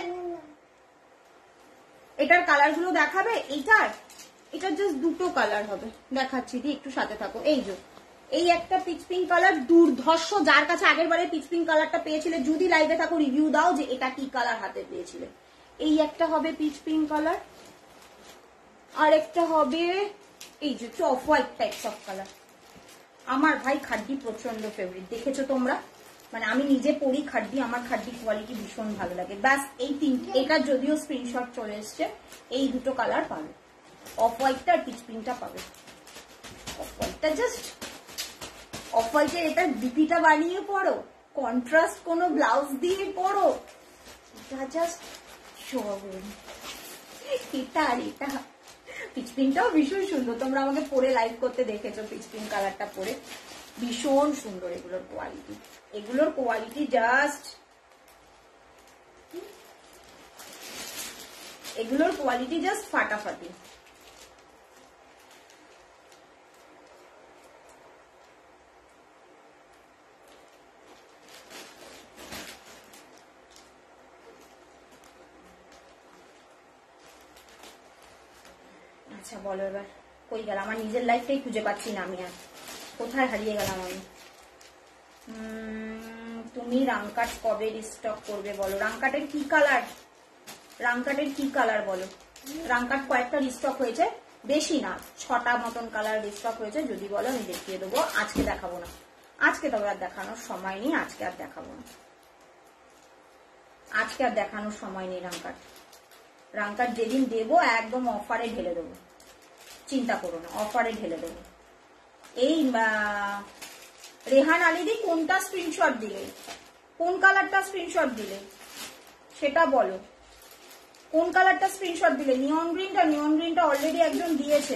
এটার কালার গুলো দেখাবে? এটার জাস্ট দুটো কালার হবে, দেখাচ্ছি দি, একটু সাথে থাকো। এই যে এই একটা পিচ পিঙ্ক কালার, দুর্ধর্ষ। যার কাছে আগের বারে পিচ পিঙ্ক কালারটা পেয়েছিলে, যদি লাইভে থাকো রিভিউ দাও যে এটা কি কালার হাতে পেয়েছিলে। এই একটা হবে পিচ পিঙ্ক কালার, আর একটা হবে এই যে off white types of colour. আমার ভাই খাড্ডি প্রচন্ড ফেভারিট, দেখেছো তোমরা? মানে আমি নিজে পরি খাড্ডি, আমার খাড্ডি কোয়ালিটি ভীষণ ভালো লাগে। ব্যাস এই তিনটে, এটা যদিও স্ক্রিনশট চলে এসছে, এই দুটো কালার পাবে, অফ হোয়াইটটা আর পিচ পিঙ্কটা পাবে। অফ হোয়াইটটা জাস্ট অফ হোয়াইটের এটা ডিপিটা বানিয়ে পড়ো, কন্ট্রাস্ট কোনো ব্লাউজ দিয়ে পড়ো, এটা জাস্ট এটা আর এটা। পিচ পিঙ্কটাও ভীষণ সুন্দর, তোমরা আমাকে পরে লাইভ করতে দেখেছো, পিচ পিঙ্ক কালারটা পরে ভীষণ সুন্দর। এগুলোর কোয়ালিটি জাস্ট, এগুলোর কোয়ালিটি জাস্ট ফাটাফাটি। আচ্ছা বলো এবার কই গেল? আমার নিজের লাইফটাই খুঁজে পাচ্ছি না আমি, আর কোথায় হারিয়ে গেলাম আমি। তুমি রাংকাট কবে রিস্টক করবে বলো? রাংকাটের কি কালার? রাংকাটের কি কালার বলো? রাংকাট কয়েকটা রিস্টক হয়েছে, বেশি না, 6টা মতন কালার রিস্টক হয়েছে। যদি বলো আমি দেখিয়ে দেবো, আজকে দেখাবো না, আজকে তবে আর দেখানোর সময় নেই, আজকে আর দেখাবো না, আজকে আর দেখানোর সময় নেই। রাংকাট যেদিন দেবো একদম অফারে ঢেলে দেবো, চিন্তা করো না, অফারে ঢেলে দেবো। এই রেহান আলিদি কোনটা স্ক্রিনশট দিলে, কোন কালারটা স্ক্রিনশট দিলে সেটা বলো, কোন কালারটা স্ক্রিনশট দিলে? নিয়ন গ্রিনটা? নিয়ন গ্রিনটা অলরেডি একজন দিয়েছে,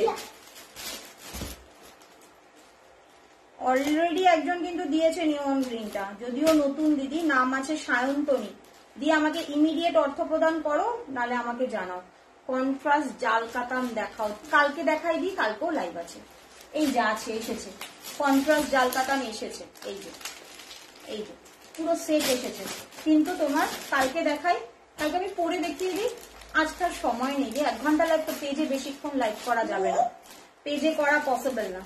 অলরেডি একজন কিন্তু দিয়েছে নিয়ন গ্রিনটা, যদিও নতুন দিদি, নাম আছে সায়ন্তনী। দিয়ে আমাকে ইমিডিয়েট অর্থ প্রদান করো, নালে আমাকে জানাও। কন্ট্রাস্ট জাল কাতান দেখাও, কালকে দেখাই দিই, কালকেও লাইভ আছে। এই যা আছে, এসেছে কন্ট্রাস্ট জাল কাতান এসেছে, এই যে পুরো সেট এসেছে। কিন্তু তোমার কালকে দেখাই, কালকে আমি পরে দেখিয়ে দিই, আজকাল সময় নেই যে 1 ঘন্টা লাইভ, তো পেজে বেশিক্ষণ লাইভ করা যাবে না, পেজে করা পসিবল না।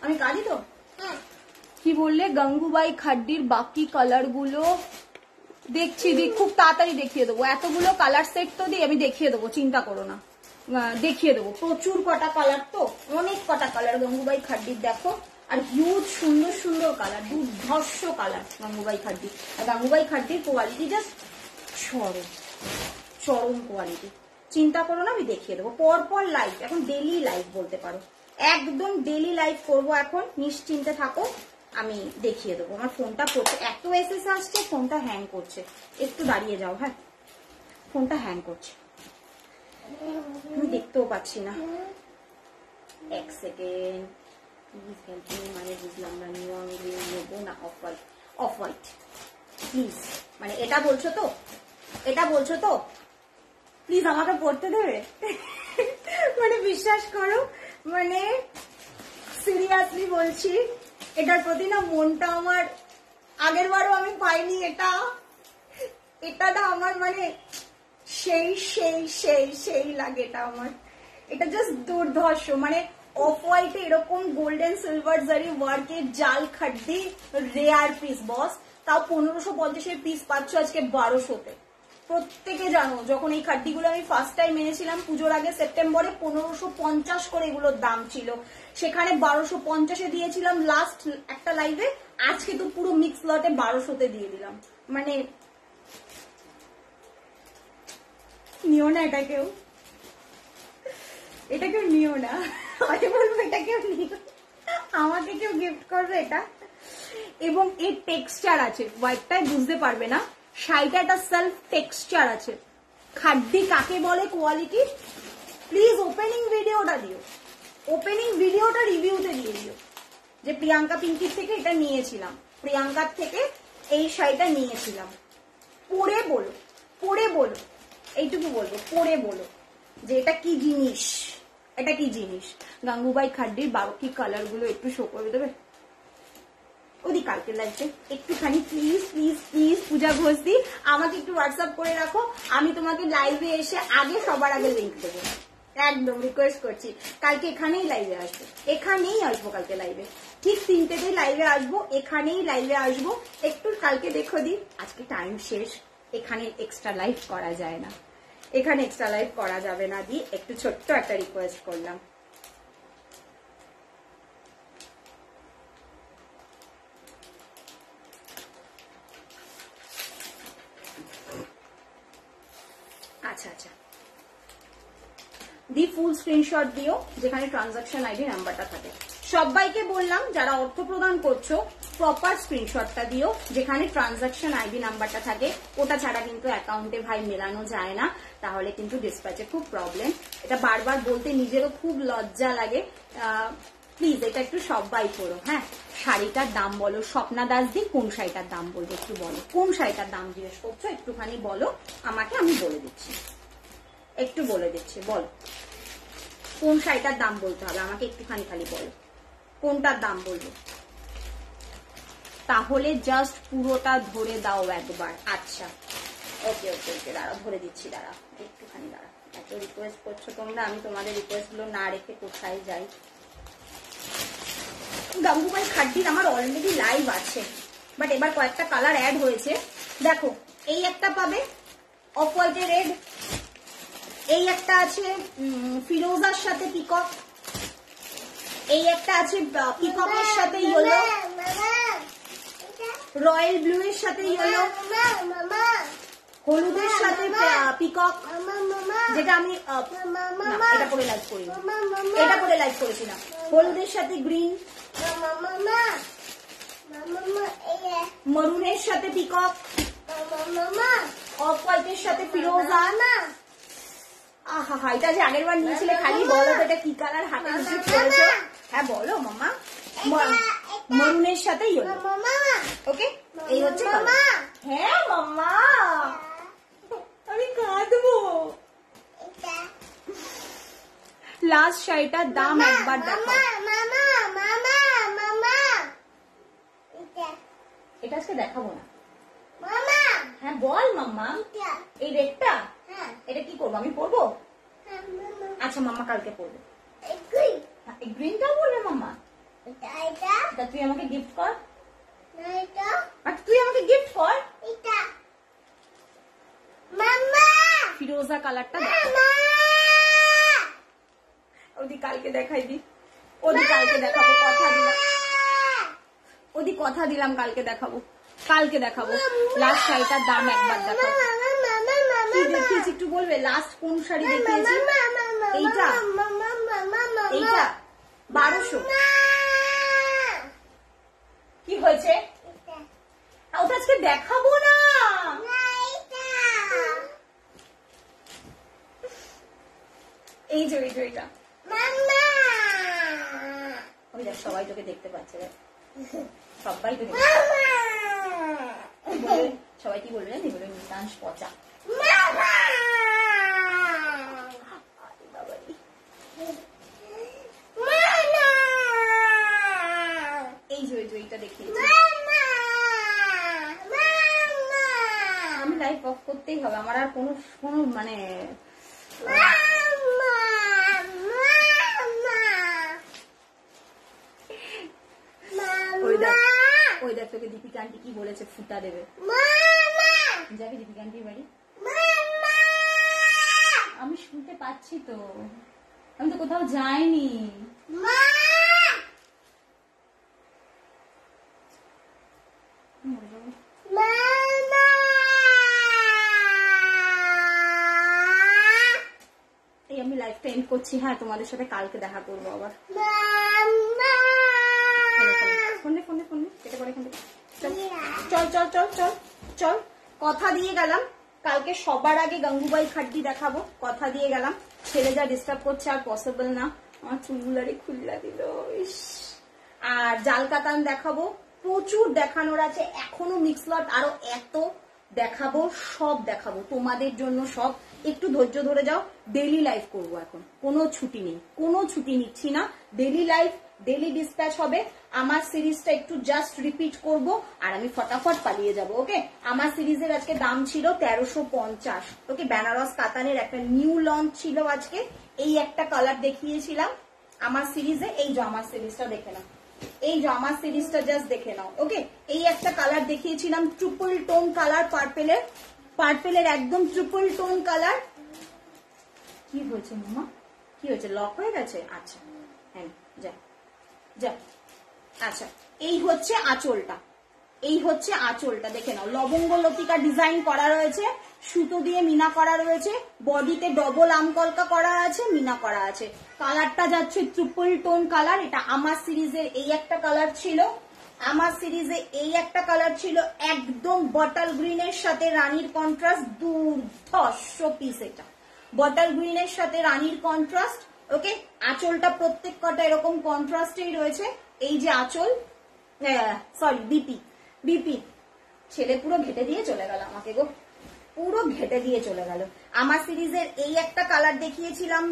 আমি কাঁদি তো। কি বললে? গঙ্গুবাই খাড্ডির বাকি কালার গুলো দেখছি, খুব তাড়াতাড়ি দেখিয়ে দেবো। এতগুলো কালার সেট তো দিই, আমি দেখিয়ে দেবো, চিন্তা করো না, দেখিয়ে দেবো। প্রচুর কটা কালার, তো অনেক কটা কালার গঙ্গুবাই খাড্ডির, দেখো। আর হিউজ সুন্দর সুন্দর কালার, দুর্ধর্ষ কালার গঙ্গুবাই খাড্ডি। আর গঙ্গুবাই খাড্ডির কোয়ালিটি জাস্ট চরম কোয়ালিটি, চিন্তা করো না, আমি দেখিয়ে দেবো। পরপর লাইভ, এখন ডেলি লাইভ বলতে পারো, একদম ডেলি লাইভ করবো এখন, নিশ্চিন্তে থাকো, আমি দেখিয়ে দেবো। আমার ফোনটা এত এসএস আসছে, ফোনটা হ্যাং করছে, একটু দাঁড়িয়ে যাও। হ্যাঁ, ফোনটা হ্যাং করছে, আমি দেখতেও পাচ্ছি না। 1 সেকেন্ড প্লিজ হেল্প মি। মানে বুঝলাম না, নিয়ন গ্রিন নেবো না off white? Off white please, মানে এটা বলছো তো, এটা বলছো তো, প্লিজ আমাকে পড়তে দেবে? মানে বিশ্বাস করো, মানে সিরিয়াসলি বলছি, এটার প্রতি না মনটা আমার, আগের বারও আমি পাইনি এটা না আমার, মানে সেই সেই সেই সেই লাগে এটা আমার, এটা জাস্ট দুর্ধর্ষ। মানে অফ হোয়াইটে এরকম গোল্ডেন সিলভার জারি ওয়ার্কের জাল খাড্ডি রেয়ার পিস বস, তাও 1550 পিস পাচ্ছ আজকে 1200-তে। প্রত্যেকে জানো, যখন এই খাড্ডিগুলো আমি ফার্স্ট টাইম এনেছিলাম পুজোর আগে সেপ্টেম্বরে, 1550 করে এগুলোর দাম ছিল, সেখানে 1250-এ দিয়েছিলাম লাস্ট একটা লাইভে। আজকে তো পুরো মিক্স লটে 1200-তে দিয়ে দিলাম। মানে নিও না, এটা কেউ নিও না, আমি বলবো এটা কেউ নিও, আমাকে কেউ গিফট করবে এটা। এবং এর টেক্সচার আছে, হোয়াইটটাই বুঝতে পারবে না, শাড়িটা একটা সেলফ টেক্সচার আছে। খাড্ডি কাকে বলে কোয়ালিটি, প্লিজ ওপেনিং ভিডিওটা দিও, ওপেনিং ভিডিওটা রিভিউতে দিয়ে দিও, যে প্রিয়াঙ্কা পিঙ্কির থেকে এটা নিয়েছিলাম, প্রিয়াঙ্কার থেকে এই শাড়িটা নিয়েছিলাম। পরে বলো, পরে বলো, এইটুকু বলবো, পরে বলো যে এটা কি জিনিস, এটা কি জিনিস। গাঙ্গুবাই খাড্ডির বাকি কালার গুলো একটু শো করে দেবে ওদি কালকে লাইভে একটুখানি, please please please. Puja Ghosh দি আমাকে একটু হোয়াটসঅ্যাপ করে রাখো, আমি তোমাকে লাইভে এসে আগে সবার আগে লিঙ্ক দেবো, একদম রিকোয়েস্ট করছি। কালকে এখানেই লাইভে আসবো, এখানেই আসবো কালকে লাইভে, ঠিক 3টেতেই লাইভে আসবো, এখানেই লাইভে আসবো। একটু কালকে দেখো দি, আজকে টাইম শেষ, এখানে এক্সট্রা লাইভ করা যায় না, এখানে এক্সট্রা লাইভ করা যাবে না দি, একটু ছোট্ট একটা রিকোয়েস্ট করলাম। আচ্ছা আচ্ছা দি ফুল স্ক্রিনশট দিও যেখানে ট্রানজাকশন আইডি নাম্বারটা থাকে। সবাইকে বললাম যারা অর্থ প্রদান করছো প্রপার স্ক্রিনশটটা দিও যেখানে ট্রানজাকশন আইডি নাম্বারটা থাকে, ওটা ছাড়া কিন্তু অ্যাকাউন্টে ভাই মেলানো যায় না, তাহলে কিন্তু ডিসপ্যাচে খুব প্রবলেম। এটা বারবার বলতে নিজেরও খুব লজ্জা লাগে, প্লিজ এটা একটু সবাই করো। হ্যাঁ, শাড়িটার দাম বলো। স্বপ্না দাস দি কোন শাড়িটার দাম বলবো একটু বলো, কোন শাড়িটার দাম জিজ্ঞেস করছো একটুখানি বলো আমাকে, আমি বলে দিচ্ছি, একটু বলে দিচ্ছি, বলো কোন শাড়িটার দাম বলতে হবে আমাকে, একটুখানি খালি বলো কোনটার দাম বলবো, তাহলে জাস্ট পুরোটা ধরে দাও একবার। আচ্ছা ওকে ওকে ওকে, দাঁড়া ধরে দিচ্ছি, দাঁড়া একটুখানি দাঁড়া। এত রিকোয়েস্ট করছো তোমরা, আমি তোমাদের রিকোয়েস্ট গুলো না রেখে কোথায় যাই। গাঙ্গুবাই খাড্ডির আমার অলরেডি লাইভ আছে, বাট এবার কয়েকটা কালার অ্যাড হয়েছে। দেখো এই একটা পাবে অফ হোয়াইট রেড, এই একটা আছে ফিরোজার সাথে পিকক, এই একটা আছে পিককের সাথে ইয়েলো, রয়্যাল ব্লু এর সাথে ইয়েলো, হলুদের সাথে পিকক, যেটা আমি এটা করে লাইভ করি, এটা করে লাইভ করেছিলাম, হলুদের সাথে গ্রিন, মরুনের সাথে পিকক, অফ হোয়াইটের সাথে ফিরোজা। আহা, এটা যে আগের বার নিয়েছিলে, খালি বলো তো এটা কি কালার হাতে রিসিভ করেছো। হ্যাঁ বলো মামা, মরুনের সাথে ইয়েলো। ওকে, এই হচ্ছে কালার। হ্যাঁ মাম্মা, আমি কাঁদবো। লাস্ট শাড়িটার দাম একবার দেখো। এটা আজকে দেখাবো না। হ্যাঁ বল মাম্মা, এই রেডটা, এটা কি করবো আমি পরবো? আচ্ছা মাম্মা কালকে পরবো। এই গ্রিনটা বলবে মাম্মা, তুই আমাকে গিফট কর, তুই আমাকে গিফট কর। ফিরোজা কালারটা ওদি কালকে দেখাই দি, ওদি কালকে দেখাবো, কথা দিলাম, ওদি কথা দিলাম কালকে দেখাবো, কালকে দেখাবো। লাস্ট শাড়িটার দাম একবার দেখো, কি দেখিয়েছি একটু বলবে? লাস্ট কোন শাড়ি দেখিয়েছি? এইটা, এইটা 1200। কি হয়েছে? ওটা আজকে দেখাবো না। এই যে এইটা সবাই তোকে দেখতে পাচ্ছে, সবাই তোকে, সবাই কি বলবে জানি, বলবে নিতাংশ পচা। এই যে এইটা দেখিয়েছি, আমি লাইভ অফ করতেই হবে, আমার আর কোনো মানে ওই দেখ তোকে দীপিকা আন্টি কি বলেছে, ফুটা দেবে। যাবি দীপিকা আন্টির বাড়ি? আমি শুনতে পাচ্ছি তো, আমি তো কোথাও যাইনি। এই আমি লাইভটা এন্ড করছি। হ্যাঁ তোমাদের সাথে কালকে দেখা করবো আবার। ফোনে ফোনে ফোনে কেটে পড়ে, চল চল চল চল চল, কথা দিয়ে গেলাম কালকে সবার আগে গাঙ্গুবাই খাড্ডি দেখাবো, কথা দিয়ে গেলাম। ছেলে যা ডিস্টার্ব করছে আর পসিবল না, আমার চুলগুলারে খুল্লা দিল। আর জাল কাতান দেখাবো, প্রচুর দেখানোর আছে এখনো, মিক্স লট আরো এত দেখাবো, সব দেখাবো তোমাদের জন্য সব। একটু ধৈর্য ধরে যাও, ডেইলি লাইভ করবো এখন, কোনো ছুটি নেই, কোনো ছুটি নিচ্ছি না, ডেইলি লাইভ, ডেইলি ডিসপ্যাচ হবে। আমার সিরিজটা একটু জাস্ট রিপিট করব আর আমি ফটাফট পালিয়ে যাব। ওকে, আমার সিরিজের আজকে দাম ছিল 1350। ওকে, বেনারস কাতানের একটা নিউ লঞ্চ ছিল আজকে। এই একটা কালার দেখিয়েছিলাম আমার সিরিজে, এই যে আমার সিরিজটা দেখে নাও, এই যে আমার সিরিজটা জাস্ট দেখে নাও। ওকে, এই একটা কালার দেখিয়েছিলাম, ট্রিপল টোন কালার, পার্পেলের, পার্পেলের একদম ট্রিপল টোন কালার। কি হয়েছে মামা, কি হয়েছে, লক হয়ে গেছে? আচ্ছা হ্যাঁ, যা যা। আচ্ছা, এই হচ্ছে আঁচলটা, এই হচ্ছে আঁচলটা দেখে নাও, লবঙ্গ লতিকা ডিজাইন করা রয়েছে, সুতো দিয়ে মিনা করা রয়েছে, বডিতে ডবল আমকলকা করা আছে, মিনা করা আছে। কালারটা যাচ্ছে ট্রিপল টোন কালার। এটা আমার সিরিজের এই একটা কালার ছিল, আমার সিরিজে এই একটা কালার ছিল, একদম বটল গ্রিনের সাথে রানীর কন্ট্রাস্ট, দুর্ধর্ষ পিস এটা, বটল গ্রিনের সাথে রানীর কন্ট্রাস্ট। ওকে, আঁচলটা প্রত্যেক কটা এরকম কন্ট্রাস্টেই রয়েছে। এই যে আঁচল, সরি বিপি, বিপি ছেলে পুরো ঘেটে দিয়ে চলে গেল আমাকে গো, পুরো ঘেটে দিয়ে চলে গেল। আমার সিরিজের এই একটা কালার দেখিয়েছিলাম,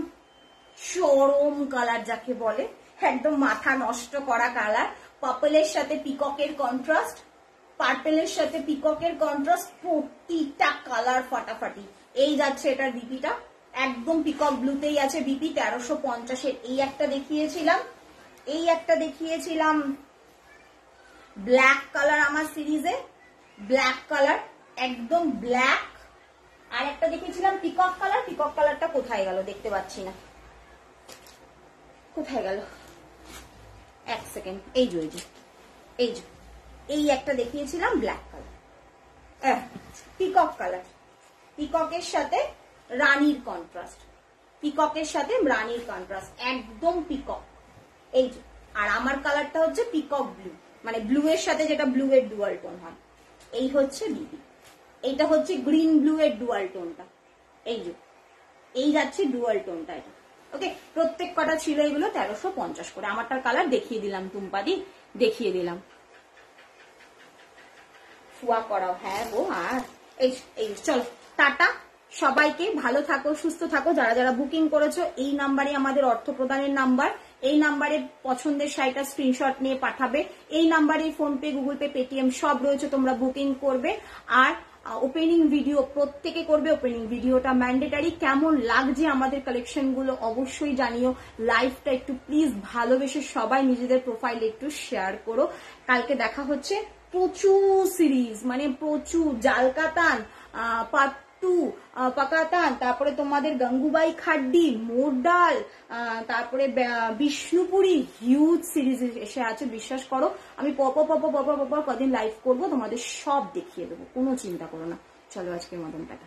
চরম কালার যাকে বলে, একদম মাথা নষ্ট করা কালার, পার্পলের সাথে পিককের কন্ট্রাস্ট, পার্পেলের সাথে পিককের কন্ট্রাস্ট, প্রতিটা কালার ফাটাফাটি। এই যাচ্ছে এটার বিপিটা, একদম পিকক ব্লুতেই আছে বিপি, 1350-এর। এই একটা দেখিয়েছিলাম, এই একটা দেখিয়েছিলাম ব্ল্যাক কালার আমার সিরিজে, ব্ল্যাক কালার, একদম ব্ল্যাক। আর একটা দেখিয়েছিলাম পিকক কালার, পিকক কালারটা কোথায় গেল দেখতে পাচ্ছি না, কোথায় গেল, এক সেকেন্ড, এই যে এই যে এই একটা দেখিয়েছিলাম ব্ল্যাক কালার, পিকক কালার, পিককের সাথে রানীর কন্ট্রাস্ট, পিককের সাথে রানীর কন্ট্রাস্ট, একদম পিকক। এই যে, আর আমার কালারটা হচ্ছে পিকক ব্লু, মানে ব্লু এর সাথে যেটা ব্লু এর ডুয়াল টোন হয়, এই হচ্ছে বিবি। এইটা হচ্ছে গ্রিন ব্লু এর ডুয়াল টোনটা, এই যে এই যাচ্ছে ডুয়াল টোনটা এটা। ওকে, প্রত্যেক কটা ছিল এগুলো 1350 করে। আমারটার কালার দেখিয়ে দিলাম টুম্পাদি, দেখিয়ে দিলাম, ফুয়া করাও, হ্যাঁ গো। আর এই চলো, টাটা সবাইকে, ভালো থাকো, সুস্থ থাকো। যারা যারা বুকিং করেছো, এই নাম্বারে আমাদের অর্থ প্রদানের নাম্বার, এই নাম্বারে পছন্দের শাড়িটা স্ক্রিনশট নিয়ে পাঠাবে, এই নাম্বারে ফোনপে, গুগল পে, পেটিএম সব রয়েছে, তোমরা বুকিং করবে। আর ওপেনিং ভিডিও প্রত্যেকে করবে, ওপেনিং ভিডিওটা ম্যান্ডেটারি। কেমন লাগছে আমাদের কালেকশন গুলো অবশ্যই জানিও। লাইভটা একটু প্লিজ ভালোবেসে সবাই নিজেদের প্রোফাইলে একটু শেয়ার করো। কালকে দেখা হচ্ছে, প্রচুর সিরিজ, মানে প্রচুর, জালকাতান, পাট্টু, পাকাতান, তারপরে তোমাদের গঙ্গুবাই খাড্ডি, মোরডাল, তারপরে বিষ্ণুপুরি, হিউজ সিরিজ এসে আছে। বিশ্বাস করো, আমি পপ কদিন লাইভ করবো, তোমাদের সব দেখিয়ে দেবো, কোনো চিন্তা করো না। চলো আজকের মতন টাটা।